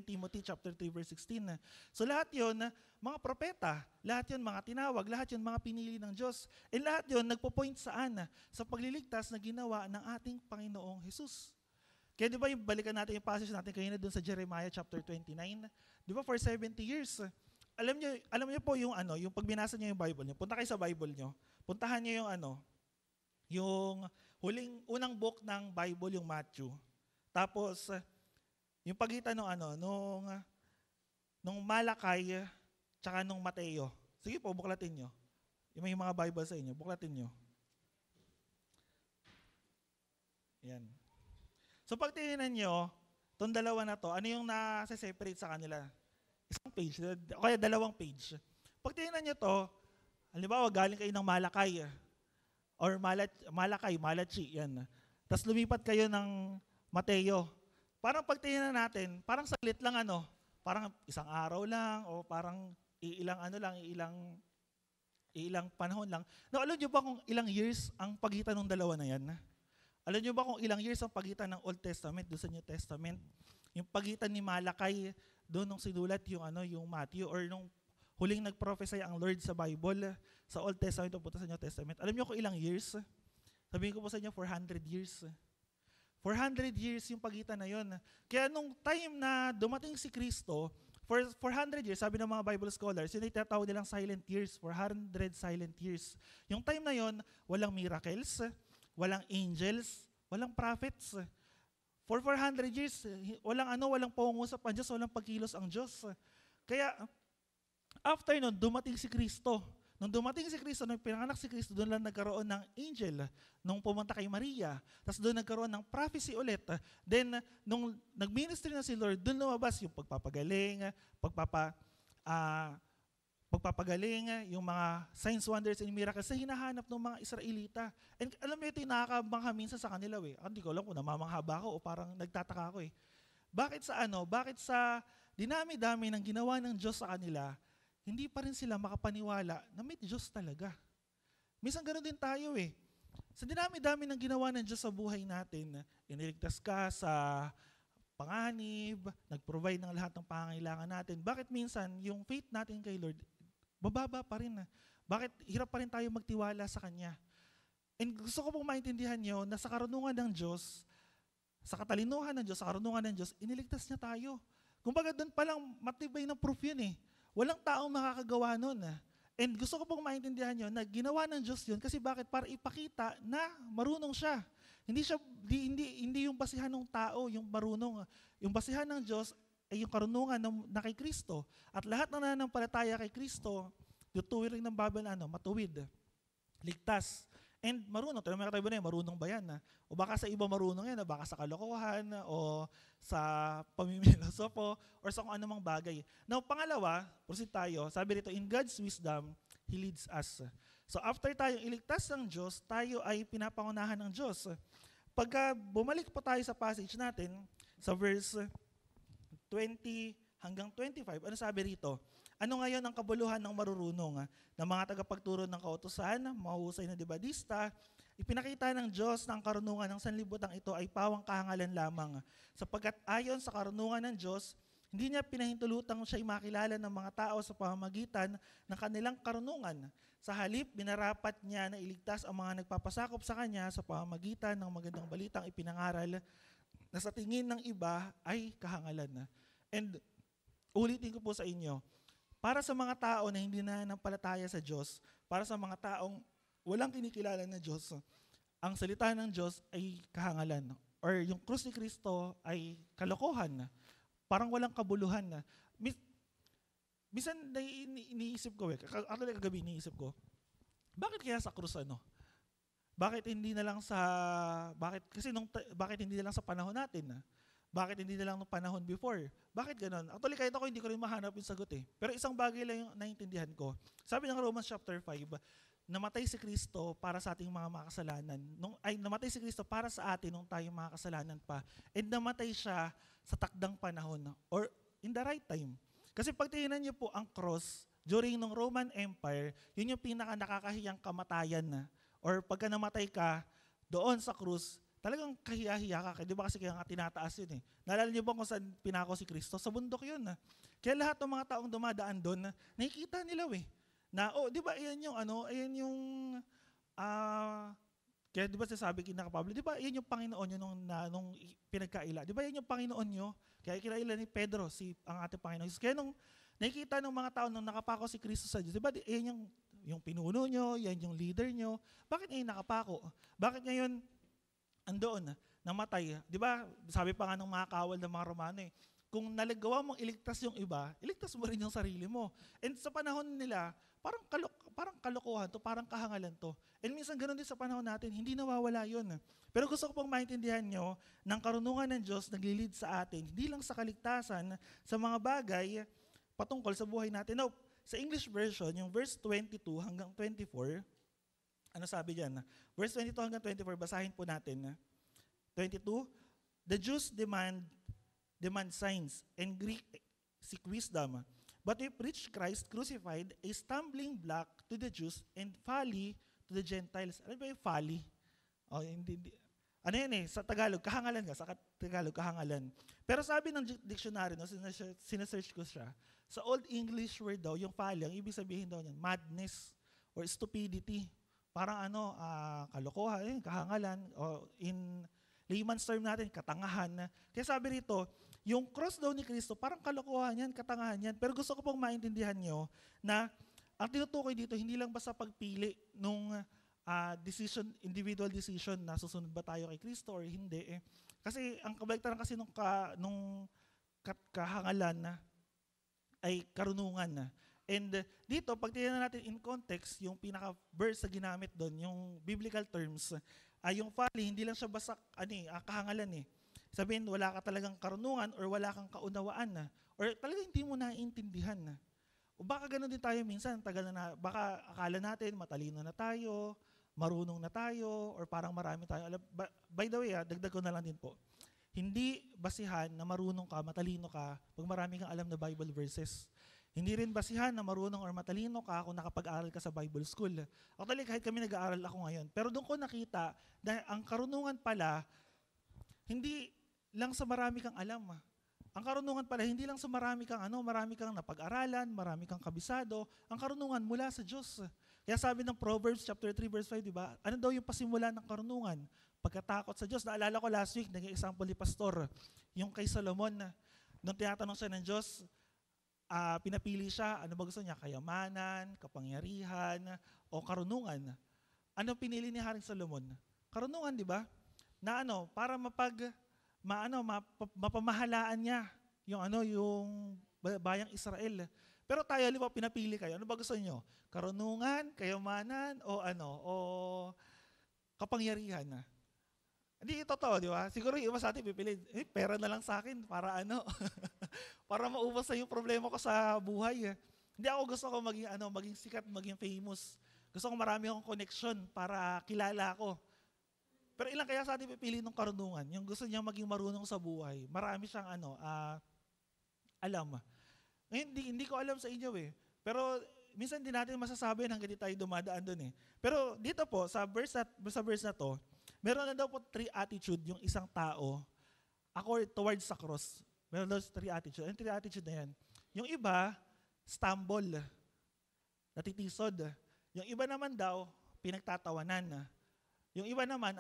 Timothy chapter 3, verse 16. So lahat yun, mga propeta, lahat yun mga tinawag, lahat yun mga pinili ng Diyos. And lahat yun, nagpo-point saan? Sa pagliligtas na ginawa ng ating Panginoong Hesus. Kaya di ba balikan natin yung passage natin kanina dun sa Jeremiah chapter 29? Di ba for 70 years, alam niyo po yung ano, yung pag binasa niyo yung Bible niyo, punta kayo sa Bible niyo, puntahan niyo yung ano, yung unang book ng Bible, yung Matthew. Tapos yung pagitan ng ano, nung Malakay tsaka nung Mateo. Sige po, buklatin niyo. Yung may mga Bible sa inyo, buklatin niyo. Yan. So pag tingnan niyo, tong dalawa na to, ano yung nasa-separate sa kanila? Isang page, o kaya dalawang page. Pag tingnan niyo to, halimbawa galing kayo ng Malakay, or Malakay, Malachi, yan. Tapos lumipat kayo ng Mateo. Parang pag tingnan natin, parang saglit lang ano, parang isang araw lang, o parang ilang panahon lang. No, alam niyo ba kung ilang years ang pagitan ng dalawa na yan? Alam niyo ba kung ilang years ang pagitan ng Old Testament doon sa New Testament? Yung pagitan ni Malakay doon nung sinulat yung Matthew, or nung huling nag-prophesy ang Lord sa Bible, sa Old Testament pupunta sa New Testament. Alam niyo kung ilang years? Sabihin ko po sa inyo, 400 years. 400 years yung pagitan na yon. Kaya nung time na dumating si Kristo, for 400 years, sabi ng mga Bible scholars, yun ay tinatawag nilang silent years, 400 silent years. Yung time na yon, walang miracles, walang angels, walang prophets. For 400 years, walang pangungusap ang Diyos, walang pagkilos ang Diyos. Kaya, after nun, dumating si Kristo. Nung dumating si Kristo, nung pinanganak si Kristo, doon lang nagkaroon ng angel nung pumunta kay Maria. Tapos doon nagkaroon ng prophecy ulit. Then, nung nag-ministry na si Lord, doon lumabas yung pagpapagaling, yung mga signs, wonders, and miracles na hinahanap ng mga Israelita. And alam mo ito yung nakakabangha minsan sa kanila. Hindi ko alam kung namamangha ba ako o parang nagtataka ako. Bakit sa dinami-dami ng ginawa ng Diyos sa kanila, hindi pa rin sila makapaniwala na may Diyos talaga. Minsan ganoon din tayo Sa dinami-dami ng ginawa ng Diyos sa buhay natin, iniligtas ka sa panganib, nag-provide ng lahat ng pangangailangan natin. Bakit minsan yung faith natin kay Lord, bababa pa rin? Bakit hirap pa rin tayo magtiwala sa Kanya? And gusto ko pong maintindihan nyo na sa karunungan ng Diyos, sa katalinuhan ng Diyos, sa karunungan ng Diyos, iniligtas niya tayo. Kumbaga doon palang matibay ng proof yun Walang taong makakagawa nun. And gusto ko pong maintindihan nyo na ginawa ng Diyos yun kasi bakit? Para ipakita na marunong siya. Hindi yung basihan ng tao, yung marunong. Yung basihan ng Diyos ay yung karunungan na kay Kristo. At lahat ng nananampalataya kay Kristo, tutuwid rin ng Bible matuwid, ligtas, and marunong. Pero may katabi na marunong ba yan? O baka sa iba marunong yan, baka sa kalokohan, o sa pamimilosopo, or sa kung anumang bagay. Now, pangalawa, proceed tayo, sabi rito, in God's wisdom, He leads us. So after tayong iligtas ng Diyos, tayo ay pinapangunahan ng Diyos. Pagka bumalik po tayo sa passage natin, sa verse 20 hanggang 25, ano sabi rito? Ano ngayon ang kabuluhan ng marurunong? Ng mga tagapagturo ng kautusan, mahusay na debadista, ipinakita ng Diyos na ang karunungan ng sanlibutan ito ay pawang kahangalan lamang. Sapagkat ayon sa karunungan ng Diyos, hindi niya pinahintulutang siya'y makilala ng mga tao sa pamamagitan ng kanilang karunungan. Sa halip, binarapat niya na iligtas ang mga nagpapasakop sa Kanya sa pamamagitan ng magandang balitang ipinangaral na sa tingin ng iba ay kahangalan. And ulitin ko po sa inyo, para sa mga tao na hindi nananampalataya sa Diyos, para sa mga taong walang kinikilala na Diyos, ang salita ng Diyos ay kahangalan. Or yung krus ni Kristo ay kalokohan. Parang walang kabuluhan. Minsan iniisip ko actually kagabi iniisip ko, bakit kaya sa krus Bakit hindi na lang sa panahon natin? Bakit hindi na lang nung panahon before? Bakit ganon? Actually, kahit ako hindi ko rin mahanap yung sagot Pero isang bagay lang yung naiintindihan ko. Sabi ng Romans chapter 5, namatay si Kristo para sa ating mga makasalanan. Namatay si Kristo para sa atin nung tayo mga kasalanan pa. And namatay siya sa takdang panahon or in the right time. Kasi pag tingnan niyo po ang cross, during ng Roman Empire, yun yung pinaka nakakahiyang kamatayan or pagka namatay ka doon sa krus, talagang kahiya-hiya ka. Di ba kasi kaya nga tinataas yun Naalala niyo ba kung saan pinako si Kristo? Sa bundok yun Kaya lahat ng mga taong dumadaan doon, nakikita nila di ba ayan yung kaya di ba sasabi kina Pablo, di ba yan yung Panginoon nyo nung pinagkaila? Di ba yan yung Panginoon nyo? Kaya kinaila ni Pedro ang ating Panginoon. Kaya nung Nakikita ng mga tao nung nakapako si Kristo sa Diyos, di ba, yan yung pinuno nyo, yan yung leader nyo, bakit ngayon nakapako? Bakit ngayon andoon, namatay? Di ba, sabi pa nga ng mga kawal ng mga Romano kung nalagawa mong iligtas yung iba, iligtas mo rin yung sarili mo. And sa panahon nila, parang kalokohan to, parang kahangalan to. And minsan ganun din sa panahon natin, hindi nawawala yun. Pero gusto ko pong maintindihan nyo, ng karunungan ng Diyos naglilid sa atin, hindi lang sa kaligtasan, sa mga bagay patungkol sa buhay natin. Now, sa English version, yung verse 22 hanggang 24, ano sabi dyan? Verse 22 hanggang 24, basahin po natin. 22, the Jews demand signs, and Greek seek wisdom. But we preach Christ crucified, a stumbling block to the Jews and folly to the Gentiles. Ano ba yung folly? Hindi. Ano yan sa Tagalog, kahangalan ka. Sa Tagalog, kahangalan. Pero sabi ng dictionary, sinesearch ko siya, sa Old English word daw, yung folly, ang ibig sabihin daw niyan, madness or stupidity. Parang kalokohan, kahangalan, o in layman's term natin, katangahan. Kaya sabi rito, yung cross daw ni Kristo, parang kalokohan yan, katangahan yan. Pero gusto ko pong maintindihan nyo na ang tinutukoy dito, hindi lang basta pagpili nung individual decision na susunod ba tayo kay Kristo or hindi. Kasi ang kabaligtaran kasi nung kahangalan ay karunungan. And dito, pag tingnan natin in context, yung pinaka-verse na ginamit doon, yung biblical terms, yung folly, hindi lang siya basta kahangalan Sabihin, wala ka talagang karunungan or wala kang kaunawaan or talagang hindi mo naiintindihan O baka ganoon din tayo minsan, baka akala natin matalino na tayo, marunong na tayo, or parang marami tayo. By the way, dagdag ko na lang din po. Hindi basihan na marunong ka, matalino ka, pag marami kang alam na Bible verses. Hindi rin basihan na marunong or matalino ka kung nakapag-aral ka sa Bible school. Actually, kahit kami nag-aaral ako ngayon. Pero doon ko nakita na ang karunungan pala, hindi lang sa marami kang alam. Ang karunungan pala, hindi lang sa marami kang napag-aralan, marami kang kabisado. Ang karunungan mula sa Diyos. Kaya sabi ng Proverbs chapter 3 verse 5, di ba? Ano daw yung pasimula ng karunungan? Pagkatakot sa Diyos. Naalala ko last week, naging example ni Pastor, yung kay Solomon, nung tinatanong siya ng Diyos, pinapili siya, ano ba gusto niya? Kayamanan, kapangyarihan, o karunungan. Ano pinili ni Haring Solomon? Karunungan, di ba? Na para mapamahalaan niya yung bayang Israel. Pero tayo, pinapili kayo. Ano ba gusto niyo? Karunungan, kayamanan, o kapangyarihan? Hindi totoo, di ba? Siguro yung iba sa atin pipili, pera na lang sa akin para para maubos na yung problema ko sa buhay. Hindi ako gusto ko maging sikat, maging famous. Gusto ko marami akong connection para kilala ako. Pero ilang kaya sa atin pipili ng karunungan, yung gusto niya maging marunong sa buhay. Marami siyang alam. Ngayon, hindi ko alam sa inyo Pero minsan din natin masasabi hanggang di tayo dumadaan doon Pero dito po, sa verse na to, meron na daw po 3 attitude yung isang tao towards sa cross. Meron daw 3 attitude. Yung 3 attitude na yan. Yung iba, stumble, natitisod. Yung iba naman daw, pinagtatawanan. Yung iba naman,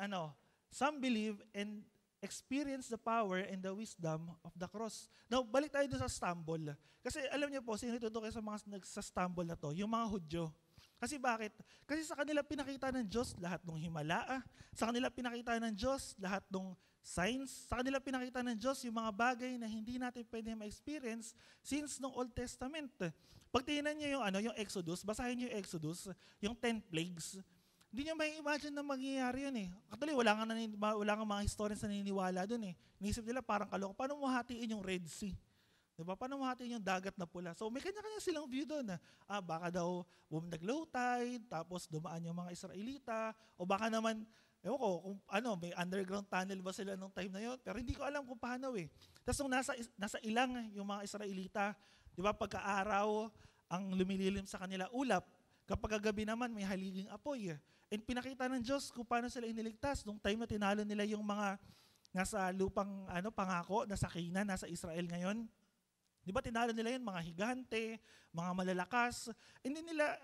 some believe and experience the power and the wisdom of the cross. Now, balik tayo doon sa stumble. Kasi alam niyo po, sino tutukoy sa mga nagsastumble na to? Yung mga Hudyo. Kasi bakit? Kasi sa kanila pinakita ng Diyos lahat ng himala, sa kanila pinakita ng Diyos lahat ng signs, sa kanila pinakita ng Diyos yung mga bagay na hindi natin pwede ma-experience since nung Old Testament. Pag tingnan niyo yung Exodus, basahin niyo yung Exodus, yung 10 plagues, hindi niyo may imagine na mangyayari yun Actually, wala kang mga historians na naniniwala dun Inisip nila parang kaloko. Paano mo hatiin yung Red Sea? Diba? Paano mo hatiin yung dagat na pula? So may kanya-kanya silang view dun baka daw nag-low tide, tapos dumaan yung mga Israelita, o baka naman, ewan ko, kung may underground tunnel ba sila nung time na yun? Pero hindi ko alam kung paano Tapos nung nasa ilang yung mga Israelita, diba, pagka-araw, ang lumililim sa kanila ulap, kapag gabi naman may haliging apoy. And pinakita ng Diyos kung paano sila iniligtas nung time na tinalo nila yung mga nasa lupang pangako, nasa Canaan, nasa Israel ngayon. Di ba tinalo nila yun, mga higante, mga malalakas. Hindi nila,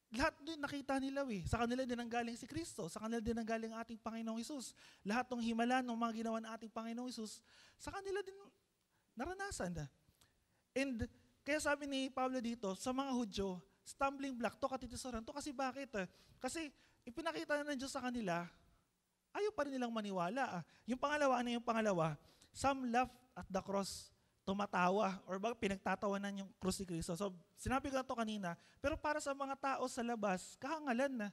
lahat doon nakita nila Sa kanila din ang galing si Kristo, sa kanila din ang galing ating Panginoong Hesus. Lahat ng himala ng mga ginawa ng ating Panginoong Hesus, sa kanila din naranasan. And Kaya sabi ni Pablo dito, sa mga Hudyo, stumbling block to, katitisoran to. Kasi bakit? Kasi ipinakita na ng Diyos sa kanila, ayaw pa rin nilang maniwala. Yung pangalawa, ano yung pangalawa? Some laugh at the cross, tumatawa, or pinagtatawanan yung krus ni Kristo. So, sinabi ko na to kanina, pero para sa mga tao sa labas, kahangalan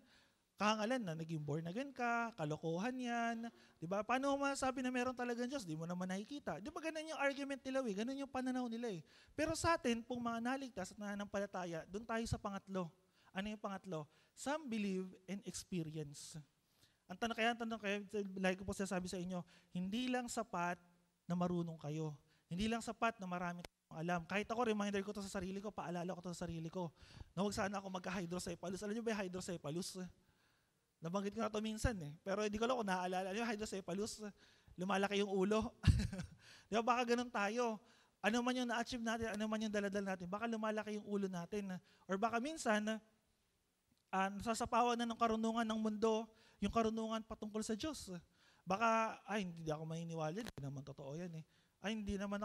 na naging born again ka, kalokohan yan, di ba? Paano mo masasabi na meron talagang Diyos? Di mo naman nakikita. Di ba ganun yung argument nila ganun yung pananaw nila Pero sa atin, pong mga naligtas at nananampalataya, doon tayo sa pangatlo. Ano yung pangatlo? Some believe and experience. Ang tanong kayo, like ko po sinasabi sa inyo, hindi lang sapat na marunong kayo. Hindi lang sapat na marami kayong alam. Kahit ako, reminder ko to sa sarili ko, paalala ko to sa sarili ko. Na huwag sana ako magka-hydrocephalus. Alam niyo ba yung hydrocephalus? Nabanggit ko na ito minsan Pero hindi ko lang kung naaalala. Yung hydrocephalus, lumalaki yung ulo. Di ba, baka ganun tayo. Ano man yung na-achieve natin, ano man yung daladal natin, baka lumalaki yung ulo natin. Or baka minsan, nasasapawan na ng karunungan ng mundo, yung karunungan patungkol sa Diyos. Baka, hindi ako maniniwala, hindi naman totoo yan hindi naman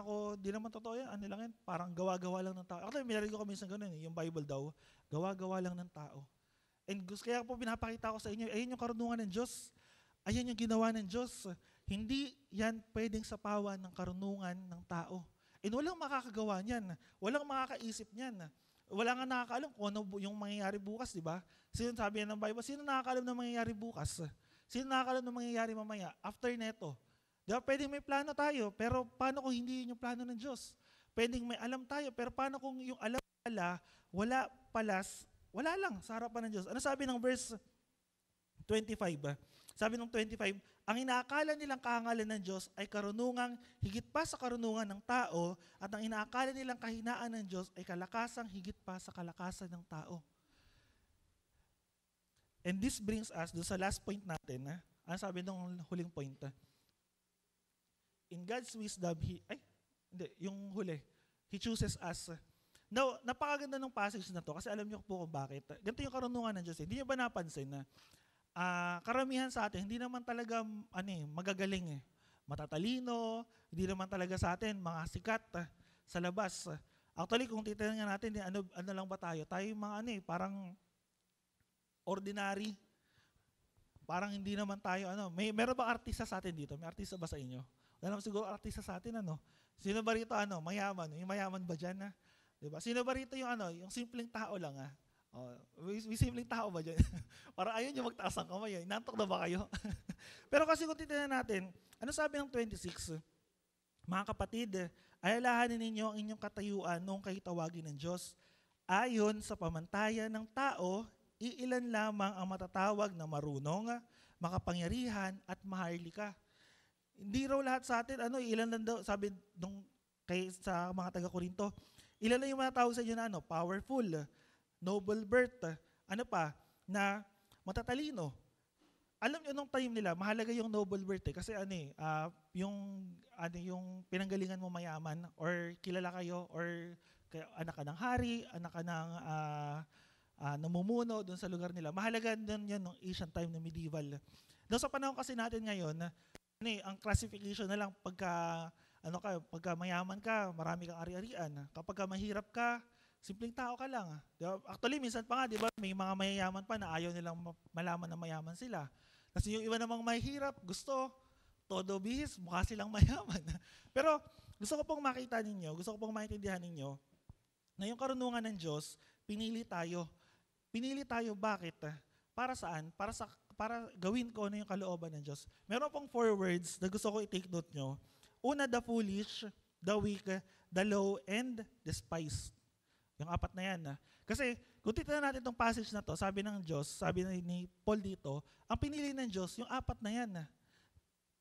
totoo yan. Ano lang yan? Parang gawa-gawa lang ng tao. Actually, minarinig ko minsan ganun yung Bible daw, gawa-gawa lang ng tao. And kaya po pinapakita ko sa inyo, ayun yung karunungan ng Diyos. Ayun yung ginawa ng Diyos. Hindi yan pwedeng sapawan ng karunungan ng tao. And walang makakagawa niyan. Walang makakaisip niyan. Wala nga nakakaalam kung ano yung mangyayari bukas, di ba? Sino sabi ng Bible? Sino nakakaalam na mangyayari bukas? Sino nakakaalam na mangyayari mamaya? After neto. Di ba? Pwedeng may plano tayo, pero paano kung hindi yun yung plano ng Diyos? Pwedeng may alam tayo, pero paano kung yung alam pala, wala lang sa harapan ng Diyos. Ano sabi ng verse 25? Sabi ng 25, ang inaakala nilang kahangalan ng Diyos ay karunungang higit pa sa karunungan ng tao at ang inaakala nilang kahinaan ng Diyos ay kalakasang higit pa sa kalakasan ng tao. And this brings us doon sa last point natin. Ano sabi ng huling point? In God's wisdom, yung huli, He chooses us. Now, napakaganda ng passage na to kasi alam niyo po kung bakit. Ganito yung karunungan ng Diyos. Hindi niyo ba napansin na karamihan sa atin, hindi naman talaga magagaling matatalino, hindi naman talaga sa atin mga sikat sa labas. Actually, kung titingnan natin, ano lang ba tayo? Tayo yung mga parang ordinary. Parang hindi naman tayo, meron ba artista sa atin dito? May artista ba sa inyo? Wala naman siguro artista sa atin, Sino ba rito, mayaman? Yung mayaman ba dyan, Diba? Sino ba rito yung simpleng tao lang, may simpleng tao ba dyan? Para ayun yung magtaas ang kamay. Inantok na ba kayo? Pero kasi kung titignan natin, ano sabi ng 26? Mga kapatid, alalahanin ninyo ang inyong katayuan noong kayo tawagin ng Diyos. Ayon sa pamantayan ng tao, iilan lamang ang matatawag na marunong, makapangyarihan at maharlika. Hindi raw lahat sa atin, ilan lang daw, sabi sa mga taga-Korinto, ilan lang yung matatawag sa inyo na powerful, noble birth, na matatalino. Alam niyo nung time nila, mahalaga yung noble birth kasi yung pinanggalingan mo mayaman or kilala kayo or anak ka ng hari, anak ka ng namumuno doon sa lugar nila. Mahalaga doon yun nung ancient time na medieval. Doon sa panahon kasi natin ngayon, ang classification na lang pagka mayaman ka, marami kang ari-arian. Kapag mahirap ka, simpleng tao ka lang. Diba? Actually, minsan pa nga, di ba, may mga mayayaman pa na ayaw nilang malaman na mayaman sila. Kasi yung iba namang mahirap, gusto, todo bihis, mukha silang mayaman. Pero gusto ko pong makita ninyo, gusto ko pong maintindihan ninyo, na yung karunungan ng Diyos, pinili tayo. Pinili tayo, bakit? Para saan? Para gawin ko ano yung kalooban ng Diyos. Meron pong 4 words na gusto ko i-take note nyo. Una, the foolish, the weak, the low, and despised. Yung 4 na yan. Kasi kung titignan natin itong passage na to, sabi ng Diyos, sabi ni Paul dito, ang pinili ng Diyos, yung 4 na yan.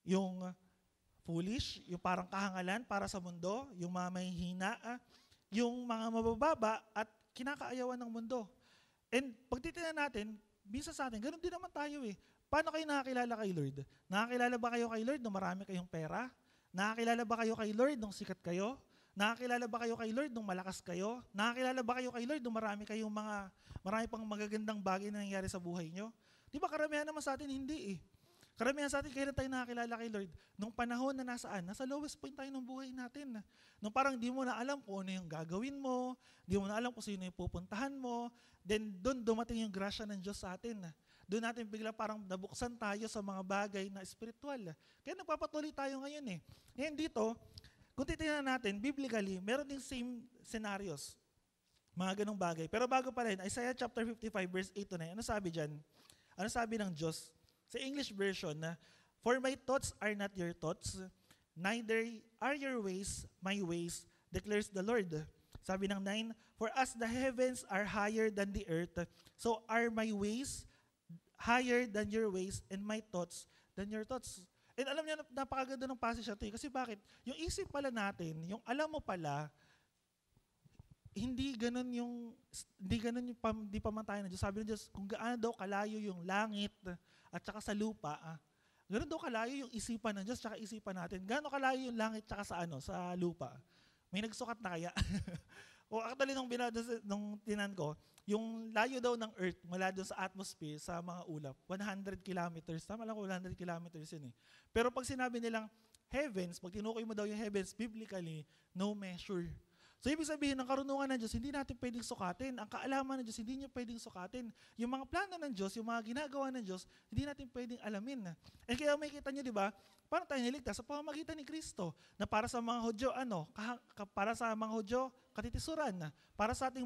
Yung foolish, yung parang kahangalan para sa mundo, yung mga mahihina, yung mga mabababa at kinakaayawan ng mundo. And pag titignan natin, minsan sa atin, ganun din naman tayo Paano kayo nakakilala kay Lord? Nakakilala ba kayo kay Lord nung marami kayong pera? Nakakilala ba kayo kay Lord nung sikat kayo? Nakakilala ba kayo kay Lord nung malakas kayo? Nakakilala ba kayo kay Lord nung marami pang magagandang bagay na nangyari sa buhay nyo? Di ba karamihan naman sa atin hindi Karamihan sa atin, kailan tayo nakakilala kay Lord? Nung panahon na nasaan? Nasa lowest point tayo ng buhay natin. Nung parang di mo na alam kung ano yung gagawin mo, di mo na alam kung sino yung pupuntahan mo, then doon dumating yung grasya ng Diyos sa atin. Doon natin bigla parang nabuksan tayo sa mga bagay na spiritual. Kaya nagpapatuloy tayo ngayon eh. Ngayon dito, kung titingnan natin, biblically, meron ding same scenarios. Mga ganong bagay. Pero bago pa rin, Isaiah chapter 55 verse 8 to 9, ano sabi dyan? Ano sabi ng Diyos? Sa English version na, "For my thoughts are not your thoughts, neither are your ways my ways, declares the Lord." Sabi ng 9, "For as the heavens are higher than the earth, so are my ways higher than your ways, and my thoughts than your thoughts." And alam niyo, napakaganda ng passage na ito. Kasi bakit? Yung isip pala natin, yung alam mo pala, hindi pamantayan ng Diyos. Sabi ng Diyos, kung gaano daw kalayo yung langit at saka sa lupa, ganoon daw kalayo yung isipan ng Diyos at saka isipan natin. Gaano kalayo yung langit at saka sa lupa? May nagsukat na kaya? O actually, nung tinan ko, yung layo daw ng Earth mula doon sa atmosphere sa mga ulap, 100 kilometers. Tama lang ko, 100 kilometers yun eh. Pero pag sinabi nilang heavens, pag tinukoy mo daw yung heavens, biblically, no measure. So, ibig sabihin, ang karunungan ng Diyos, hindi natin pwedeng sukatin. Ang kaalaman ng Diyos, hindi niya pwedeng sukatin. Yung mga plano ng Diyos, yung mga ginagawa ng Diyos, hindi natin pwedeng alamin. And kaya makikita niyo, di ba, paano tayo niligtas? Sa pamamagitan ni Kristo, na para sa mga Hudyo, para sa mga Hudyo, katitisuran. Para sa ating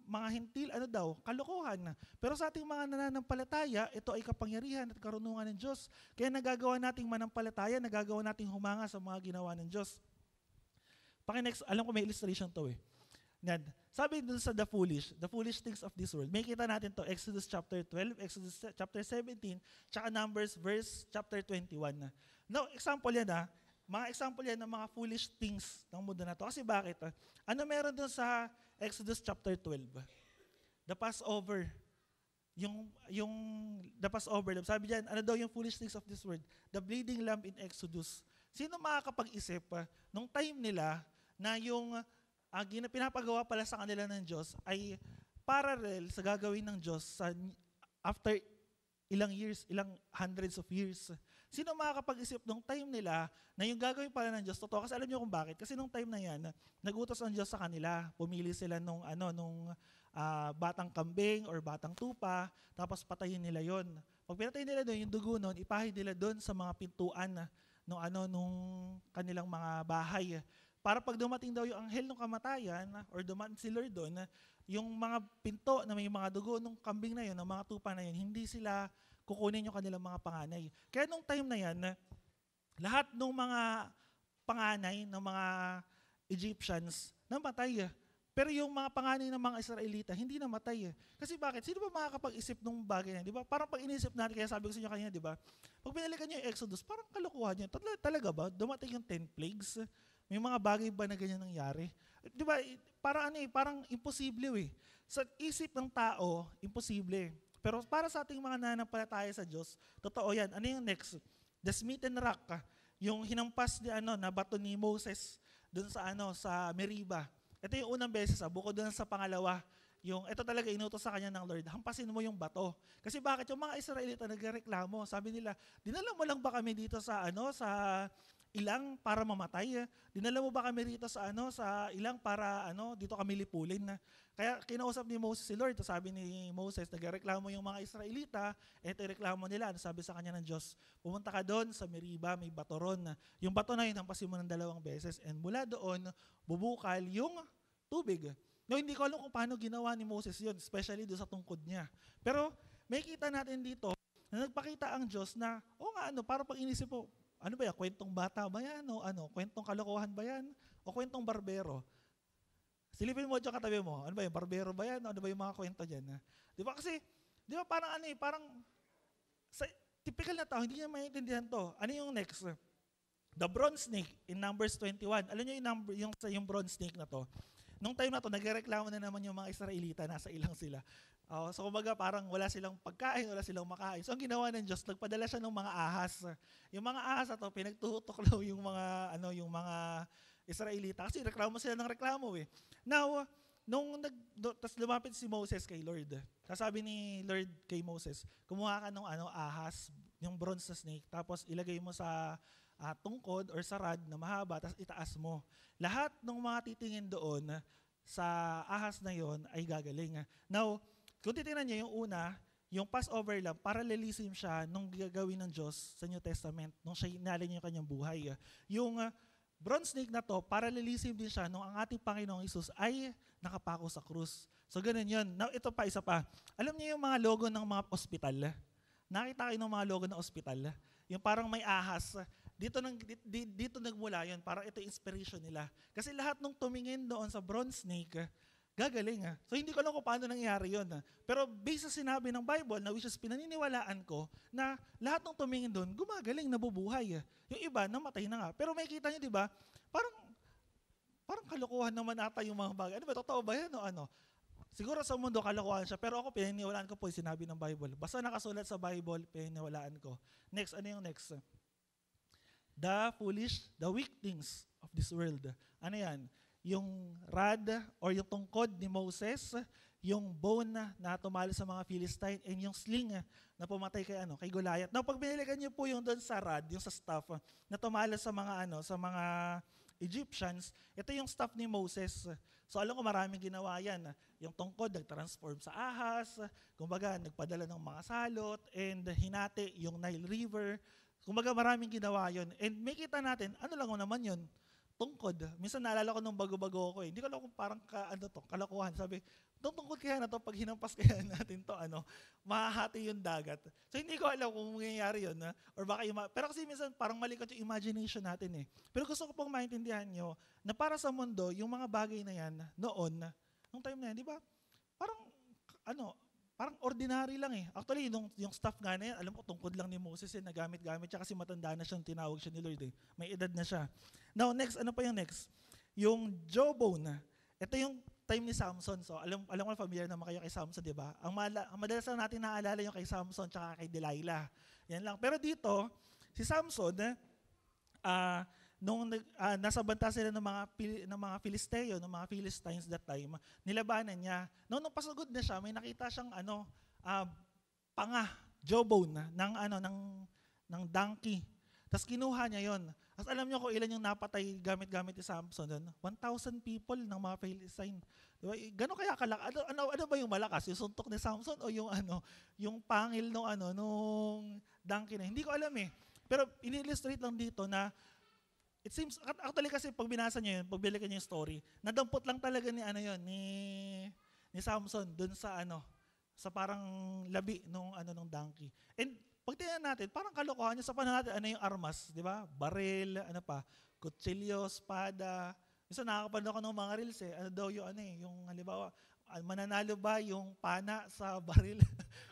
mga Hentil, kalokohan. Pero sa ating mga nananampalataya, ito ay kapangyarihan at karunungan ng Diyos. Kaya nagagawa nating manampalataya, nagagawa nating humanga sa mga ginawa ng Diyos. Next, alam ko may illustration to eh. Yan. Sabi dun sa the foolish things of this world. May kita natin to, Exodus chapter 12, Exodus chapter 17, tsaka Numbers verse chapter 21. Now, example yan mga example yan ng mga foolish things ng mundo na to. Kasi bakit? Ano meron dun sa Exodus chapter 12? The Passover. Yung the Passover. Sabi diyan, ano daw yung foolish things of this world? The bleeding lamb in Exodus. Sino makakapag-isip nung time nila na yung pinapagawa pala sa kanila ng Diyos ay parallel sa gagawin ng Diyos after ilang years, ilang hundreds of years. Sino makakapag-isip nung time nila na yung gagawin pala ng Diyos totoo? Kasi alam niyo kung bakit? Kasi nung time na yan, nagutos ang Diyos sa kanila. Pumili sila nung batang kambing or batang tupa, tapos patayin nila yon. Pag pinatay nila doon, yung dugo noon, ipahid nila doon sa mga pintuan nung kanilang mga bahay. Para pag dumating daw yung anghel ng kamatayan or dumating si Lord doon, yung mga pinto na may mga dugo ng kambing na yun, ng mga tupa na yun, hindi sila kukunin yung kanilang mga panganay. Kaya nung time na yan, lahat ng mga panganay ng mga Egyptians namatay. Pero yung mga panganay ng mga Israelita, hindi namatay. Kasi bakit? Sino ba makakapag-isip ng bagay na? Di ba? Parang pag inisip natin, kaya sabi ko sa inyo kanina, di ba? Pag binalikan niyo yung Exodus, parang kalokohan niya. Talaga ba? Dumating yung 10 plagues? May mga bagay ba na ganyan nangyari? Di ba? Parang imposible eh. Sa isip ng tao, imposible. Pero para sa ating mga nananampalataya sa Diyos, totoo yan. Ano yung next? The smitten rock. Yung hinampas na bato ni Moses doon sa Meriba. Ito yung unang beses, bukod doon sa pangalawa, ito talaga inutos sa kanya ng Lord, hampasin mo yung bato. Kasi bakit? Yung mga Israelita nagreklamo, sabi nila, dinala mo lang ba kami dito sa ilang para mamatay? Dinala mo ba kami dito sa ilang para dito kami lipulin? Kaya kinausap ni Moses si Lord, sabi ni Moses, nagreklamo yung mga Israelita, ito yung reklamo nila, sabi sa kanya ng Diyos, pumunta ka doon sa Meriba, may bato ron. Yung bato na yun, hampasin mo ng 2 beses, and mula doon, bubukal yung tubig. No, hindi ko alam kung paano ginawa ni Moses yun, especially doon sa tungkod niya. Pero may kita natin dito na nagpakita ang Diyos na, para pag inisip po, ano ba yan, kwentong bata ba yan? O kwentong kalokohan ba yan? O kwentong barbero? Silipin mo dyan katabi mo, ano ba yan, barbero ba yan? Ano ba yung mga kwento dyan? Di ba kasi, di ba parang sa typical na tao, hindi niya maintindihan to. Ano yung next? The bronze snake in Numbers 21. Alam niyo yung bronze snake na to? Nung time na to, nagreklamo na naman yung mga Israelita, nasa ilang sila. So kumbaga parang wala silang pagkain, wala silang makain. So ang ginawa ng Diyos, nagpadala siya ng mga ahas. Yung mga ahas na to, pinagtutok daw yung mga Israelita. Kasi reklamo sila ng reklamo eh. Now, tas lumapit si Moses kay Lord. Sasabi ni Lord kay Moses, kumuha ka ng ahas, yung bronze na snake, tapos ilagay mo sa tungkod or sa rod na mahaba, tapos itaas mo. Lahat ng mga titingin doon sa ahas na yon ay gagaling. Now, kung titingnan niyo yung una, yung Passover lamb, parallelism siya nung gagawin ng Diyos sa New Testament, nung siya inalay niya yung kanyang buhay. Yung bronze snake na to, parallelism din siya nung ang ating Panginoong Hesus ay nakapako sa krus. So ganun yun. Now ito pa, isa pa. Alam niyo yung mga logo ng mga ospital? Nakita kayo ng mga logo ng ospital? Yung parang may ahas. Dito nagmula yun. Parang ito inspiration nila. Kasi lahat nung tumingin doon sa bronze snake, gagaling. So hindi ko alam kung paano nangyari yun. Pero based sa sinabi ng Bible, na which is pinaniniwalaan ko, na lahat ng tumingin doon, gumagaling, nabubuhay. Yung iba, namatay na nga. Pero may kita nyo, di ba? Parang kalokohan naman ata yung mga bagay. Ano ba, totoo ba yan o ano? Siguro sa mundo kalokohan siya, pero ako pinaniniwalaan ko po yung sinabi ng Bible. Basta nakasulat sa Bible, pinaniniwalaan ko. Next, ano yung next? The foolish, the weak things of this world. Ano yan? Yung rod or yung tungkod ni Moses, yung bone na tumalo sa mga Philistine, and yung sling na pumatay kay Goliath. Now, pag binilikan niyo po yung doon sa rod, yung sa staff na tumalo sa mga Egyptians, ito yung staff ni Moses. So alam ko maraming ginawa yan. Yung tungkod, nag-transform sa ahas, kumbaga nagpadala ng mga salot, and hinati yung Nile River. Kumbaga maraming ginawa yun. And may kita natin, ano lang naman yun? Tungkod. Minsan naalala ko nung bago-bago ako. Hindi ko alam kung parang kalokohan. Sabi, itong tungkod kaya na to, pag hinampas kaya natin to, mahahati yung dagat. So hindi ko alam kung mangyayari yun. Or baka pero kasi minsan parang malikot yung imagination natin eh. Pero gusto ko pong maintindihan nyo na para sa mundo, yung mga bagay na yan, noon, nung time na yan, di ba? Parang ordinary lang eh. Actually, yung stuff nga na yan, alam ko tungkod lang ni Moses yan, nagamit-gamit siya kasi matanda na siyang tinawag siya ni Lord eh. May edad na siya. Now, next, ano pa yung next? Yung jawbone. Ito yung time ni Samson. So, alam ko familiar naman kayo kay Samson, di ba? Ang madalas lang natin naaalala yung kay Samson tsaka kay Delilah. Yan lang. Pero dito, si Samson, nung nasa banta sila ng mga Filisteo, ng mga Philistines that time, nilabanan niya. Nung pasugod na siya, may nakita siyang jawbone ng donkey. Tapos kinuha niya yon. Tapos alam niyo kung ilan yung napatay gamit-gamit ni Samson doon? 1,000 people ng mga Philistine. Diba? Gano'n kaya kalakas? Ano ba yung malakas? Yung suntok ni Samson o yung pangil nung donkey na? Hindi ko alam eh. Pero in-illustrate lang dito na it seems, actually kasi pag binasa niyo yun, pag balikan niyo yung story, nadampot lang talaga ni Samson dun sa sa parang labi nung donkey. And pag tingnan natin, parang kalokohan niya sa panahon natin, yung armas, di ba? Baril, kutsilyo, espada. Minsan nakakapanood ako ng mga reels eh. Ano daw yung halimbawa, mananalo ba yung pana sa baril?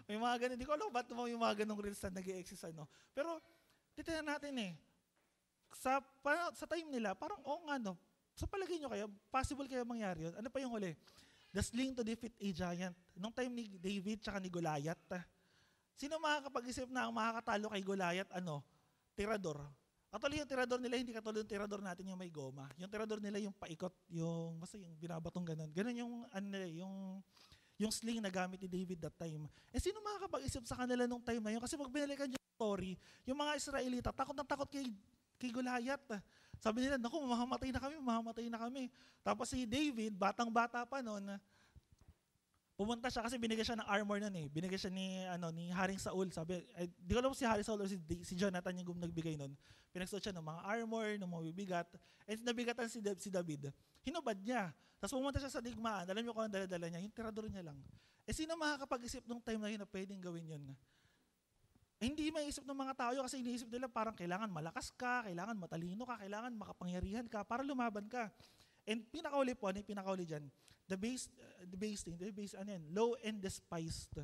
May mga ganun. Hindi ko alam ba't yung mga ganung reels na nag-i-exist Pero, titignan natin eh. Sa time nila, parang sa palagay nyo kaya, possible kaya mangyari yun? Ano pa yung huli? The sling to defeat a giant. Nung time ni David tsaka ni Goliath, sino makakapag-isip na ang makakatalo kay Goliath? Tirador. Actually, yung tirador nila, hindi katulad yung tirador natin yung may goma. Yung tirador nila yung paikot, basta yung binabatong ganun. Ganun yung sling na gamit ni David that time. Sino makakapag-isip sa kanila nung time na yun? Kasi pag binalikan yung story, yung mga Israelita, takot na takot kay Goliath. Sabi nila, naku, mamamatay na kami. Tapos si David, batang-bata pa noon, pumunta siya kasi binigay siya ng armor noon eh. Binigay siya ni Haring Saul. Sabi, di ko alam si Haring Saul o si Jonathan yung nagbigay noon. Pinagsuot siya ng mga armor, ng mga bibigat. And nabigatan si David. Hinubad niya. Tapos pumunta siya sa digmaan. Alam niyo kung ang dala-dala niya? Yung tirador niya lang. Sino makakapag-isip nung time na yun na pwedeng gawin yun? Hindi maiisip ng mga tao kasi iniisip nila parang kailangan malakas ka, kailangan matalino ka, kailangan makapangyarihan ka para lumaban ka. And pinakauli po, pinakauli dyan? The base, low and despised.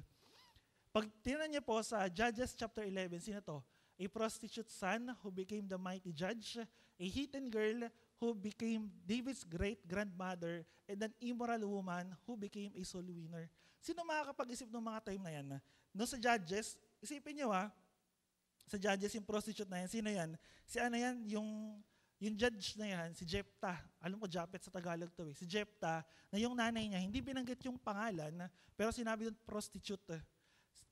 Pag tinan niyo po sa Judges chapter 11, sino to? A prostitute son who became the mighty judge, a heathen girl who became David's great-grandmother, and an immoral woman who became a soul winner. Sino makakapag-isip ng mga time na yan? No sa Judges, isipin niyo sa Judges yung prostitute na yan, sino yan? Yung judge na yan, si Jephthah, alam ko Japet sa Tagalog to eh, si Jephthah, na yung nanay niya, hindi binanggit yung pangalan, pero sinabi yung prostitute.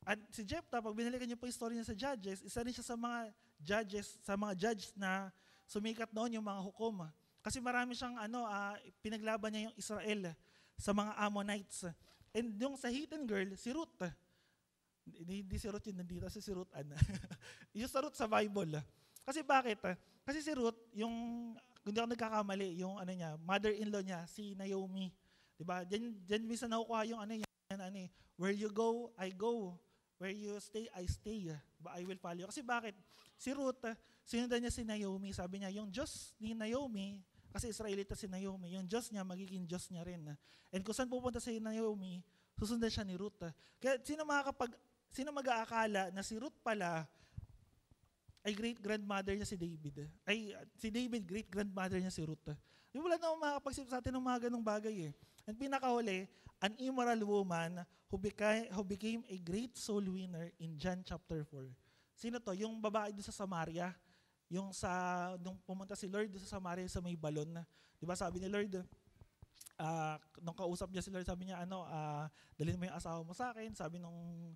At si Jephthah, pag binalikan niyo po yung story niya sa Judges, isa rin siya sa mga judges na sumikat noon yung mga hukom. Kasi marami siyang pinaglaban niya yung Israel sa mga Ammonites. And yung sa hidden girl, si Ruth. Hindi si Ruth yun nandito, si Ruth yung sa Ruth sa Bible. Kasi bakit? Kasi si Ruth, yung, kung di ako nagkakamali, yung mother-in-law niya, si Naomi. Diba? Diyan minsan nakukuha yung where you go, I go. Where you stay, I stay. But I will follow you. Kasi bakit? Si Ruth, sinundan niya si Naomi. Sabi niya, yung Diyos ni Naomi, kasi Israelita si Naomi, yung Diyos niya, magiging Diyos niya rin. And kung saan pupunta si Naomi, susundan siya ni Ruth. Kaya sino mag-aakala na si Ruth pala ay great-grandmother niya si David? Si David, great-grandmother niya si Ruth. Yung wala na makakapag-isip sa atin ng mga ganong bagay eh. And pinakahuli, an immoral woman who became a great soul winner in John chapter 4. Sino to? Yung babae doon sa Samaria, nung pumunta si Lord doon sa Samaria sa may balon. Di ba sabi ni Lord, nung kausap niya si Lord, sabi niya, dalhin mo yung asawa mo sa akin. Sabi nung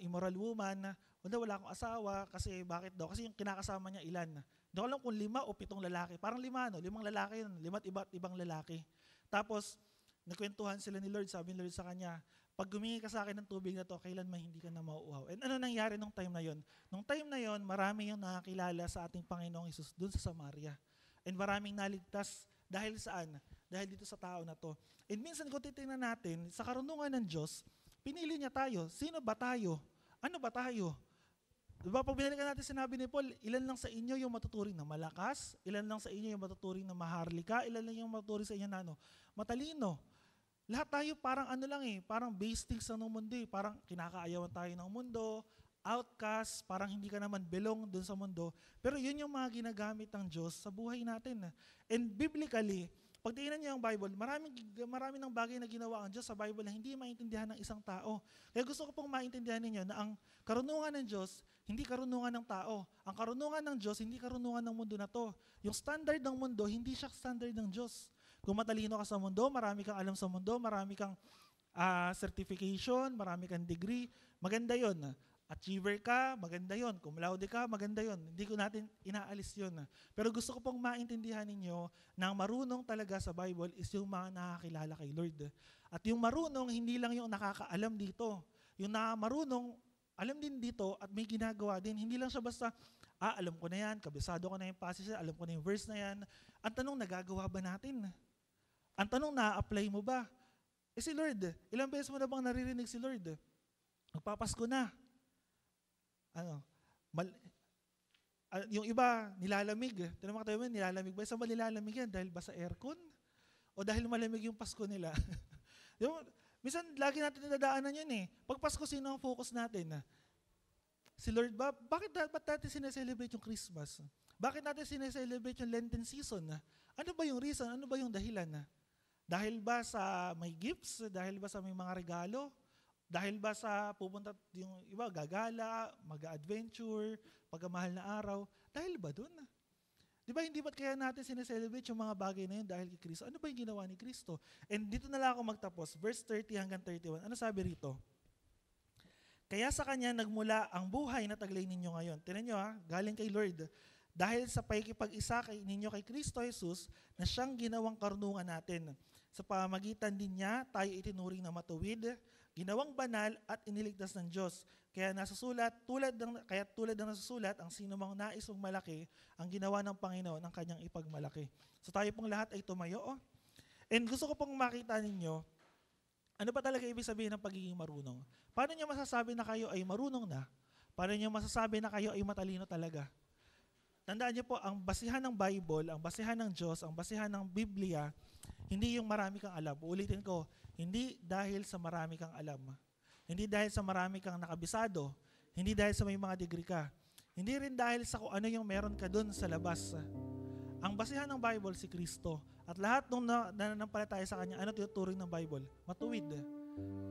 immoral woman, wala akong asawa, kasi bakit daw? Kasi yung kinakasama niya ilan? Hindi ko alam kung 5 o 7 lalaki. Parang 5 lalaki yun, 5 iba't ibang lalaki. Tapos, nagkwentuhan sila ni Lord, sabi ni Lord sa kanya, pag gumingi ka sa akin ng tubig na to, kailanman hindi ka na mauuhaw. And ano nangyari nung time na yon? Nung time na yon, marami yung nakakilala sa ating Panginoong Hesus dun sa Samaria. And maraming naligtas dahil saan? Dahil dito sa tao na to. And minsan kung titingnan natin, sa karunungan ng Diyos, pinili niya tayo. Sino ba tayo? Ano ba tayo? Diba, pag binalikan natin sinabi ni Paul, ilan lang sa inyo yung matuturing na malakas, ilan lang sa inyo yung matuturing na maharlika, ilan lang yung matuturing sa inyo na matalino. Lahat tayo parang parang base things ng mundo eh. Parang kinakaayawan tayo ng mundo, outcast, parang hindi ka naman belong dun sa mundo. Pero yun yung mga ginagamit ng Diyos sa buhay natin. And biblically, pag tingnan niyo ang Bible, marami ng bagay na ginawa ang Diyos sa Bible na hindi maintindihan ng isang tao. Kaya gusto ko pong maintindihan ninyo na ang karunungan ng Diyos, hindi karunungan ng tao. Ang karunungan ng Diyos, hindi karunungan ng mundo na to. Yung standard ng mundo, hindi siya standard ng Diyos. Kung matalino ka sa mundo, marami kang alam sa mundo, marami kang certification, marami kang degree, maganda yon. Achiever ka, maganda yon. Cum laude ka, maganda yon. Hindi ko natin inaalis yon. Pero gusto ko pong maintindihan ninyo na ang marunong talaga sa Bible is yung mga nakakilala kay Lord. At yung marunong, hindi lang yung nakakaalam dito. Yung marunong, alam din dito at may ginagawa din. Hindi lang siya basta, alam ko na yan, kabisado ko na yung passage, alam ko na yung verse na yan. Ang tanong, nagagawa ba natin? Ang tanong, na-apply mo ba? Si Lord, ilang beses mo na bang naririnig si Lord? Magpapasko na. Yung iba, nilalamig. Tinanong mo kayo, nilalamig ba? Saan ba nilalamig yan? Dahil ba sa aircon? O dahil malamig yung Pasko nila? Minsan, lagi natin nadadaanan yun eh. Pag Pasko, sino ang focus natin? Si Lord ba? Bakit natin sineselebrate yung Christmas? Bakit natin sineselebrate yung Lenten season? Ano ba yung reason? Ano ba yung dahilan? Dahil ba sa may gifts? Dahil ba sa may mga regalo? Dahil ba sa pupunta yung iba, gagala, mag-adventure, pagmamahal na araw? Dahil ba dun? Di ba, hindi ba't kaya natin sineselebrate yung mga bagay na yun dahil kay Kristo? Ano ba yung ginawa ni Kristo? And dito na lang ako magtapos, verse 30 hanggang 31. Ano sabi rito? Kaya sa Kanya nagmula ang buhay na taglay ninyo ngayon. Tingnan nyo galing kay Lord. Dahil sa pakikipag-isa ninyo kay Kristo Jesus na siyang ginawang karunungan natin. Sa pamamagitan din niya, tayo itinuring na matuwid, ginawang banal at iniligtas ng Diyos. Kaya tulad ng nasusulat, ang sino mang nais mong malaki, ang ginawa ng Panginoon ang kanyang ipagmalaki. So tayo pong lahat ay tumayo. And gusto ko pong makita ninyo, ano ba talaga ibig sabihin ng pagiging marunong? Paano niyo masasabi na kayo ay marunong na? Paano niyo masasabi na kayo ay matalino talaga? Tandaan niyo po, ang basihan ng Bible, ang basihan ng Diyos, ang basihan ng Biblia, hindi yung marami kang alam. Uulitin ko, hindi dahil sa marami kang alam. Hindi dahil sa marami kang nakabisado. Hindi dahil sa may mga degree ka. Hindi rin dahil sa kung ano yung meron ka dun sa labas. Ang basihan ng Bible si Kristo. At lahat nung nananampalataya sa Kanya, ano tinuturing ng Bible? Matuwid,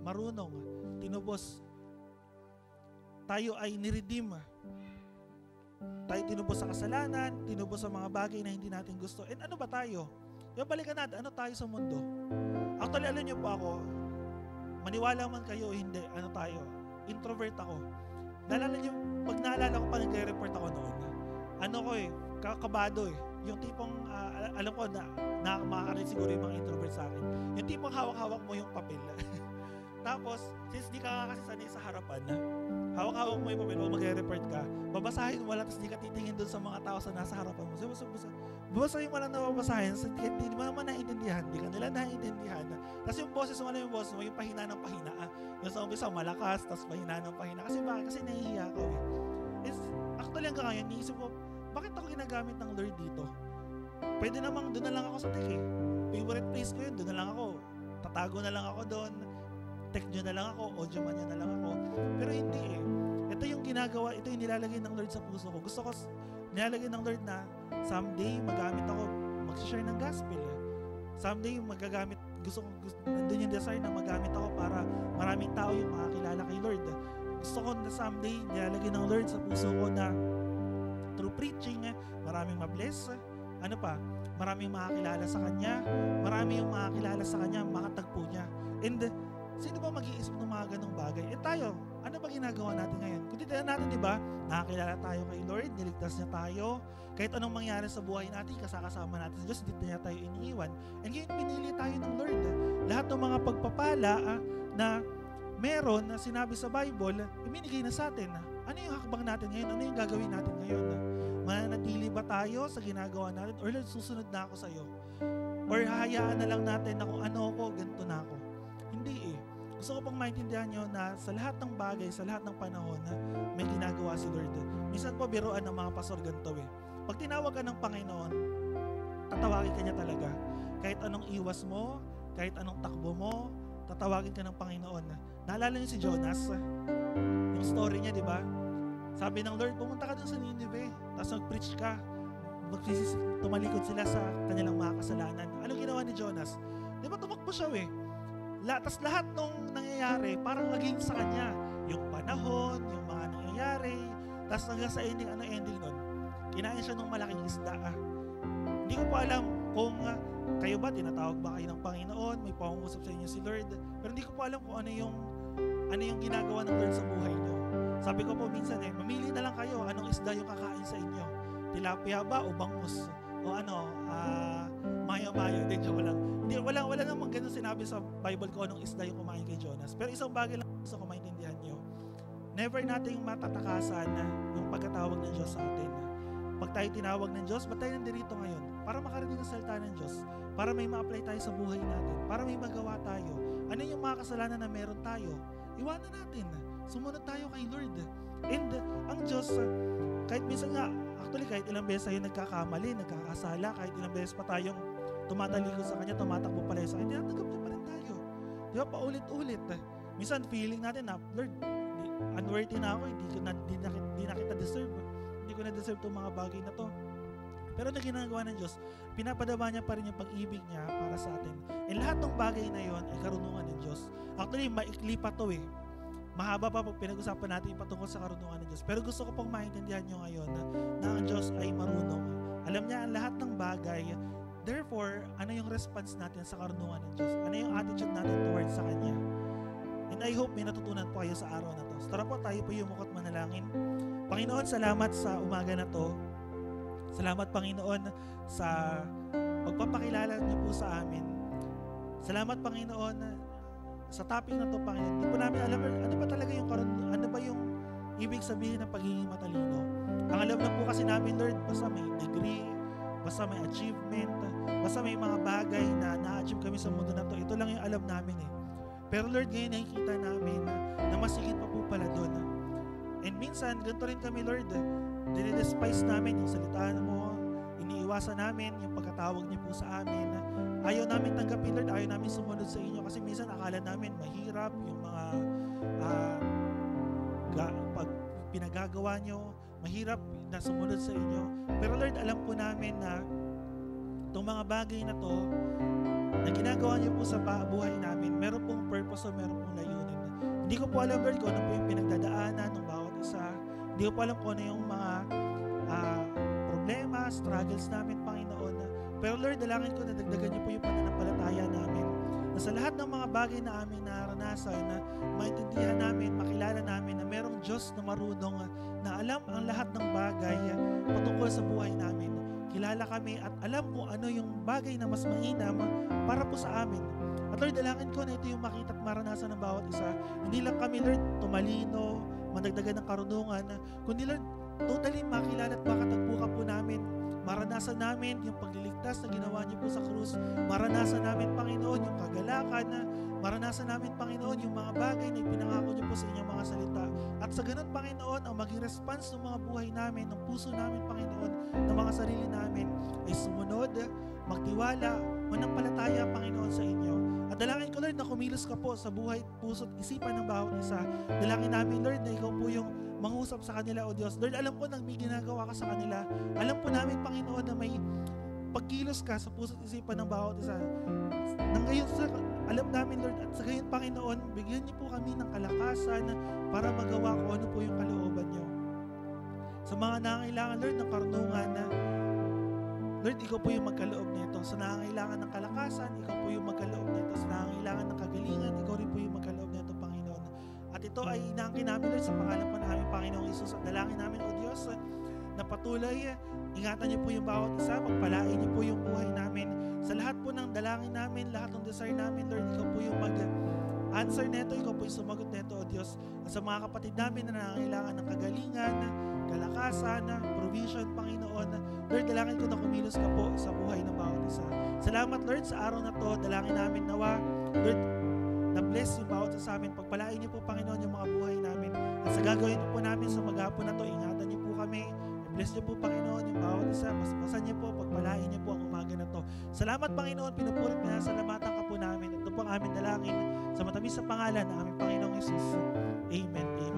marunong, tinubos. Tayo ay niredeem. Tayo tinubos sa kasalanan, tinubos sa mga bagay na hindi natin gusto. And ano ba tayo? Yung balikan natin, ano tayo sa mundo? Actually, alam niyo po ako, maniwala man kayo o hindi, ano tayo? introvert ako. Naalala niyo, pag naalala ko pa nagre-report ako noon, ano ko kakabado Yung tipong, alam ko na makakarin siguro yung mga introvert sa akin. Yung tipong hawak-hawak mo yung papel. Tapos, since di ka kasi sanay sa harapan, hawak-hawak mo yung papel, magre-report ka, babasahin mo lang, tapos di ka titingin dun sa mga tao sa nasa harapan mo. Babasahin mo lang na babasahin, hindi mo naman naiintindihan, di ka nila naiintindihan. Tapos yung boses mo, yung pahina ng pahina. Yung sa umpisa, malakas, tapos pahina ng pahina. Kasi bakit? Kasi nahihiya ka Actually, hanggang ngayon, niisip ko, bakit ako ginagamit ng Lord dito? Pwede namang doon na lang ako sa tech Favorite place ko yun, doon na lang ako. Tatago na lang ako doon. Tech nyo na lang ako, audio man nyo na lang ako. Pero hindi Ito yung ginagawa, ito yung nilalagay ng Lord sa puso ko. Gusto ko nilalagay ng Lord na someday magamit ako, mag-share ng gospel. Someday magagamit, nandun yung desire na magamit ako para maraming tao yung makakilala kay Lord. Gusto ko na someday nilalagay ng Lord sa puso ko na through preaching, maraming mabless. Ano pa? Maraming makakilala sa Kanya. Marami yung makakilala sa Kanya, makatagpo niya. And sino ba mag-iisip ng mga ganong bagay? Tayo, ano ba ginagawa natin ngayon? Kung titignan natin, di ba, nakakilala tayo kay Lord, niligtas niya tayo. Kahit anong mangyari sa buhay natin, kasama natin sa Diyos, hindi niya tayo iniiwan. And ngayon, pinili tayo ng Lord. Lahat ng mga pagpapala na meron na sinabi sa Bible, iminigay na sa atin. Ano yung hakbang natin ngayon? Ano yung gagawin natin ngayon? Mananatili ba tayo sa ginagawa natin? Or Lord, susunod na ako sa iyo? Or hahayaan na lang natin na kung ano ako, ganito na ako? Hindi Gusto ko pang maintindihan nyo na sa lahat ng bagay, sa lahat ng panahon, may ginagawa si Lord. Minsan po, biruan ng mga pastor ganito Pag tinawag ka ng Panginoon, tatawagin ka niya talaga. Kahit anong iwas mo, kahit anong takbo mo, tatawagin ka ng Panginoon. Naalala niyo si Jonas? Yung story niya, di ba? Sabi ng Lord, pumunta ka dun sa Nineveh, tapos mag-preach ka. Tumalikod sila sa kanilang mga kasalanan. Ano ginawa ni Jonas? Di ba tumakbo siya Tapos lahat nung nangyayari, parang naging sa kanya. Yung panahon, yung mga nangyayari. Tapos hanggang sa ending, ano ending nun? Kinain siya ng malaking isda. Hindi ko pa alam kung kayo ba, tinatawag ba kayo ng Panginoon? May pangungusap sa inyo si Lord? Pero hindi ko pa alam kung ano yung ginagawa ng Lord sa buhay niyo. Sabi ko po minsan mamili na lang kayo anong isda yung kakain sa inyo. Tilapia ba o bangus? O mayo-mayo. Hindi, joke lang. Hindi, wala namang ganun sinabi sa Bible ko anong isda yung kumain kay Jonas. Pero isang bagay lang gusto ko maintindihan nyo. Never nating matatakasan yung pagkatawag ng Diyos sa atin. Pag tayo tinawag ng Diyos, ba't tayo nandito ngayon? Para makarinig ang salita ng Diyos. Para may ma-apply tayo sa buhay natin. Para may magawa tayo. Ano yung mga kasalanan na meron tayo? Iwanan natin. Sumunod tayo kay Lord. And ang Diyos, kahit minsan nga, actually kahit ilang beses tayo nagkakamali, nagkakasala, kahit ilang beses pa tayong tumatalikod sa Kanya, tumatakbo pala sa Kanya, tinatanggap niya pa rin tayo. Di ba? Paulit-ulit. Minsan feeling natin na, Lord, unworthy na ako, hindi na kita deserve. Hindi ko na deserve itong mga bagay na to. Pero na ginagawa ng Diyos, pinapadama niya pa rin yung pag-ibig niya para sa atin. And lahat ng bagay na yon ay karunungan ng Diyos. Actually, maikli pa to Mahaba pa pag pinag-usapan natin patungkol sa karunungan ng Diyos. Pero gusto ko pong maintindihan nyo ngayon na ang Diyos ay marunong. Alam niya ang lahat ng bagay. Therefore, ano yung response natin sa karunungan ng Diyos? Ano yung attitude natin towards sa Kanya? And I hope may natutunan po kayo sa araw na to. So, tara po, tayo po yumukot manalangin. Panginoon, salamat sa umaga na to. Salamat, Panginoon, sa pagpapakilala niyo po sa amin. Salamat, Panginoon, sa topic na to, Panginoon. Hindi po namin alam ano ba talaga yung ano ba yung ibig sabihin ng pagiging matalino. Ang alam lang po kasi namin, Lord, basta may degree, basta may achievement, basta may mga bagay na na-achieve kami sa mundo na to. Ito lang yung alam namin Pero Lord, ngayon nakikita namin na mas higit pa po pala doon. And minsan, ganito rin kami, Lord, dinidespise namin yung salita mo, iniiwasan namin yung pagkatawag niyo po sa amin. Ayaw namin tanggapin, Lord, ayaw namin sumunod sa inyo kasi minsan akala namin mahirap yung mga pag pinagagawa nyo, mahirap na sumunod sa inyo. Pero Lord, alam po namin na itong mga bagay na to na ginagawa niyo po sa buhay namin, meron pong purpose o meron pong layunin. Hindi ko po alam, Lord, kung ano po yung pinagdadaanan ng bawat isa. Hindi ko po alam kung ano yung mga problema, struggles namin, Panginoon. Pero Lord, dalangin ko na dagdagan niyo po yung pananampalataya namin. Na na sa lahat ng mga bagay na aming naranasan, na maintindihan namin, makilala namin na merong Diyos na marunong na alam ang lahat ng bagay patungkol sa buhay namin. Kilala kami at alam kung ano yung bagay na mas mainam para po sa amin. At Lord, dalangin ko na ito yung makita at maranasan ng bawat isa. Hindi lang kami, Lord, tumalino, mandagdagan ng karunungan, kundi Lord, totally makilala at makatagpo ka po namin. Maranasan namin yung pagliligtas na ginawa niyo po sa krus. Maranasan namin, Panginoon, yung kagalakan. Maranasan namin, Panginoon, yung mga bagay na ipinangako niyo po sa inyong mga salita. At sa ganun, Panginoon, ang maging response ng mga buhay namin, ng puso namin, Panginoon, ng mga sarili namin, ay sumunod, magtiwala, manampalataya, Panginoon, sa inyo. At dalangin ko, Lord, na kumilos ka po sa buhay, puso at isipan ng bawat isa. Dalangin namin, Lord, na ikaw po yung mangusap sa kanila, O Diyos. Lord, alam ko na may ginagawa ka sa kanila. Alam po namin, Panginoon, na may pagkilos ka sa puso at isipan ng bawat isa. Nang ngayon, alam namin, Lord, at sa ngayon, Panginoon, bigyan niyo po kami ng kalakasan para magawa ko ano po yung kalooban niyo. Sa mga nangangailangan, Lord, ng karunungan na Lord, ikaw po yung magkaloob nito. Sa nangangailangan ng kalakasan, ikaw po yung magkaloob nito. Sa nangangailangan ng kagalingan, ikaw rin po yung magkaloob nito, Panginoon. At ito ay inaangkin namin, Lord, sa pangalan po namin, Panginoong Isus. At dalangin namin, O Diyos, na patuloy, ingatan niyo po yung bawat isa, pagpalain niyo po yung buhay namin. Sa lahat po ng dalangin namin, lahat ng desire namin, Lord, ikaw po yung mag-answer neto, ikaw po yung sumagot neto, O Diyos. At sa mga kapatid namin na nangangailangan ng kagalingan, kalakasan, provision, Panginoon, Lord, dalangin ko na kumilos ka po sa buhay ng bawat isa. Salamat, Lord, sa araw na to. Dalangin namin nawa, Lord, na bless yung bawat isa sa amin. Pagpalain niyo po, Panginoon, yung mga buhay namin. At sa gagawin po namin sa maghapon na to, ingatan niyo po kami. Bless niyo po, Panginoon, yung bawat isa. Paspasan niyo po, pagpalain niyo po ang umaga na to. Salamat, Panginoon, pinupuri at pinasalamatan ka po namin. Ito po ang aming dalangin sa matamis sa pangalan ng aming Panginoong Isus. Amen. Amen.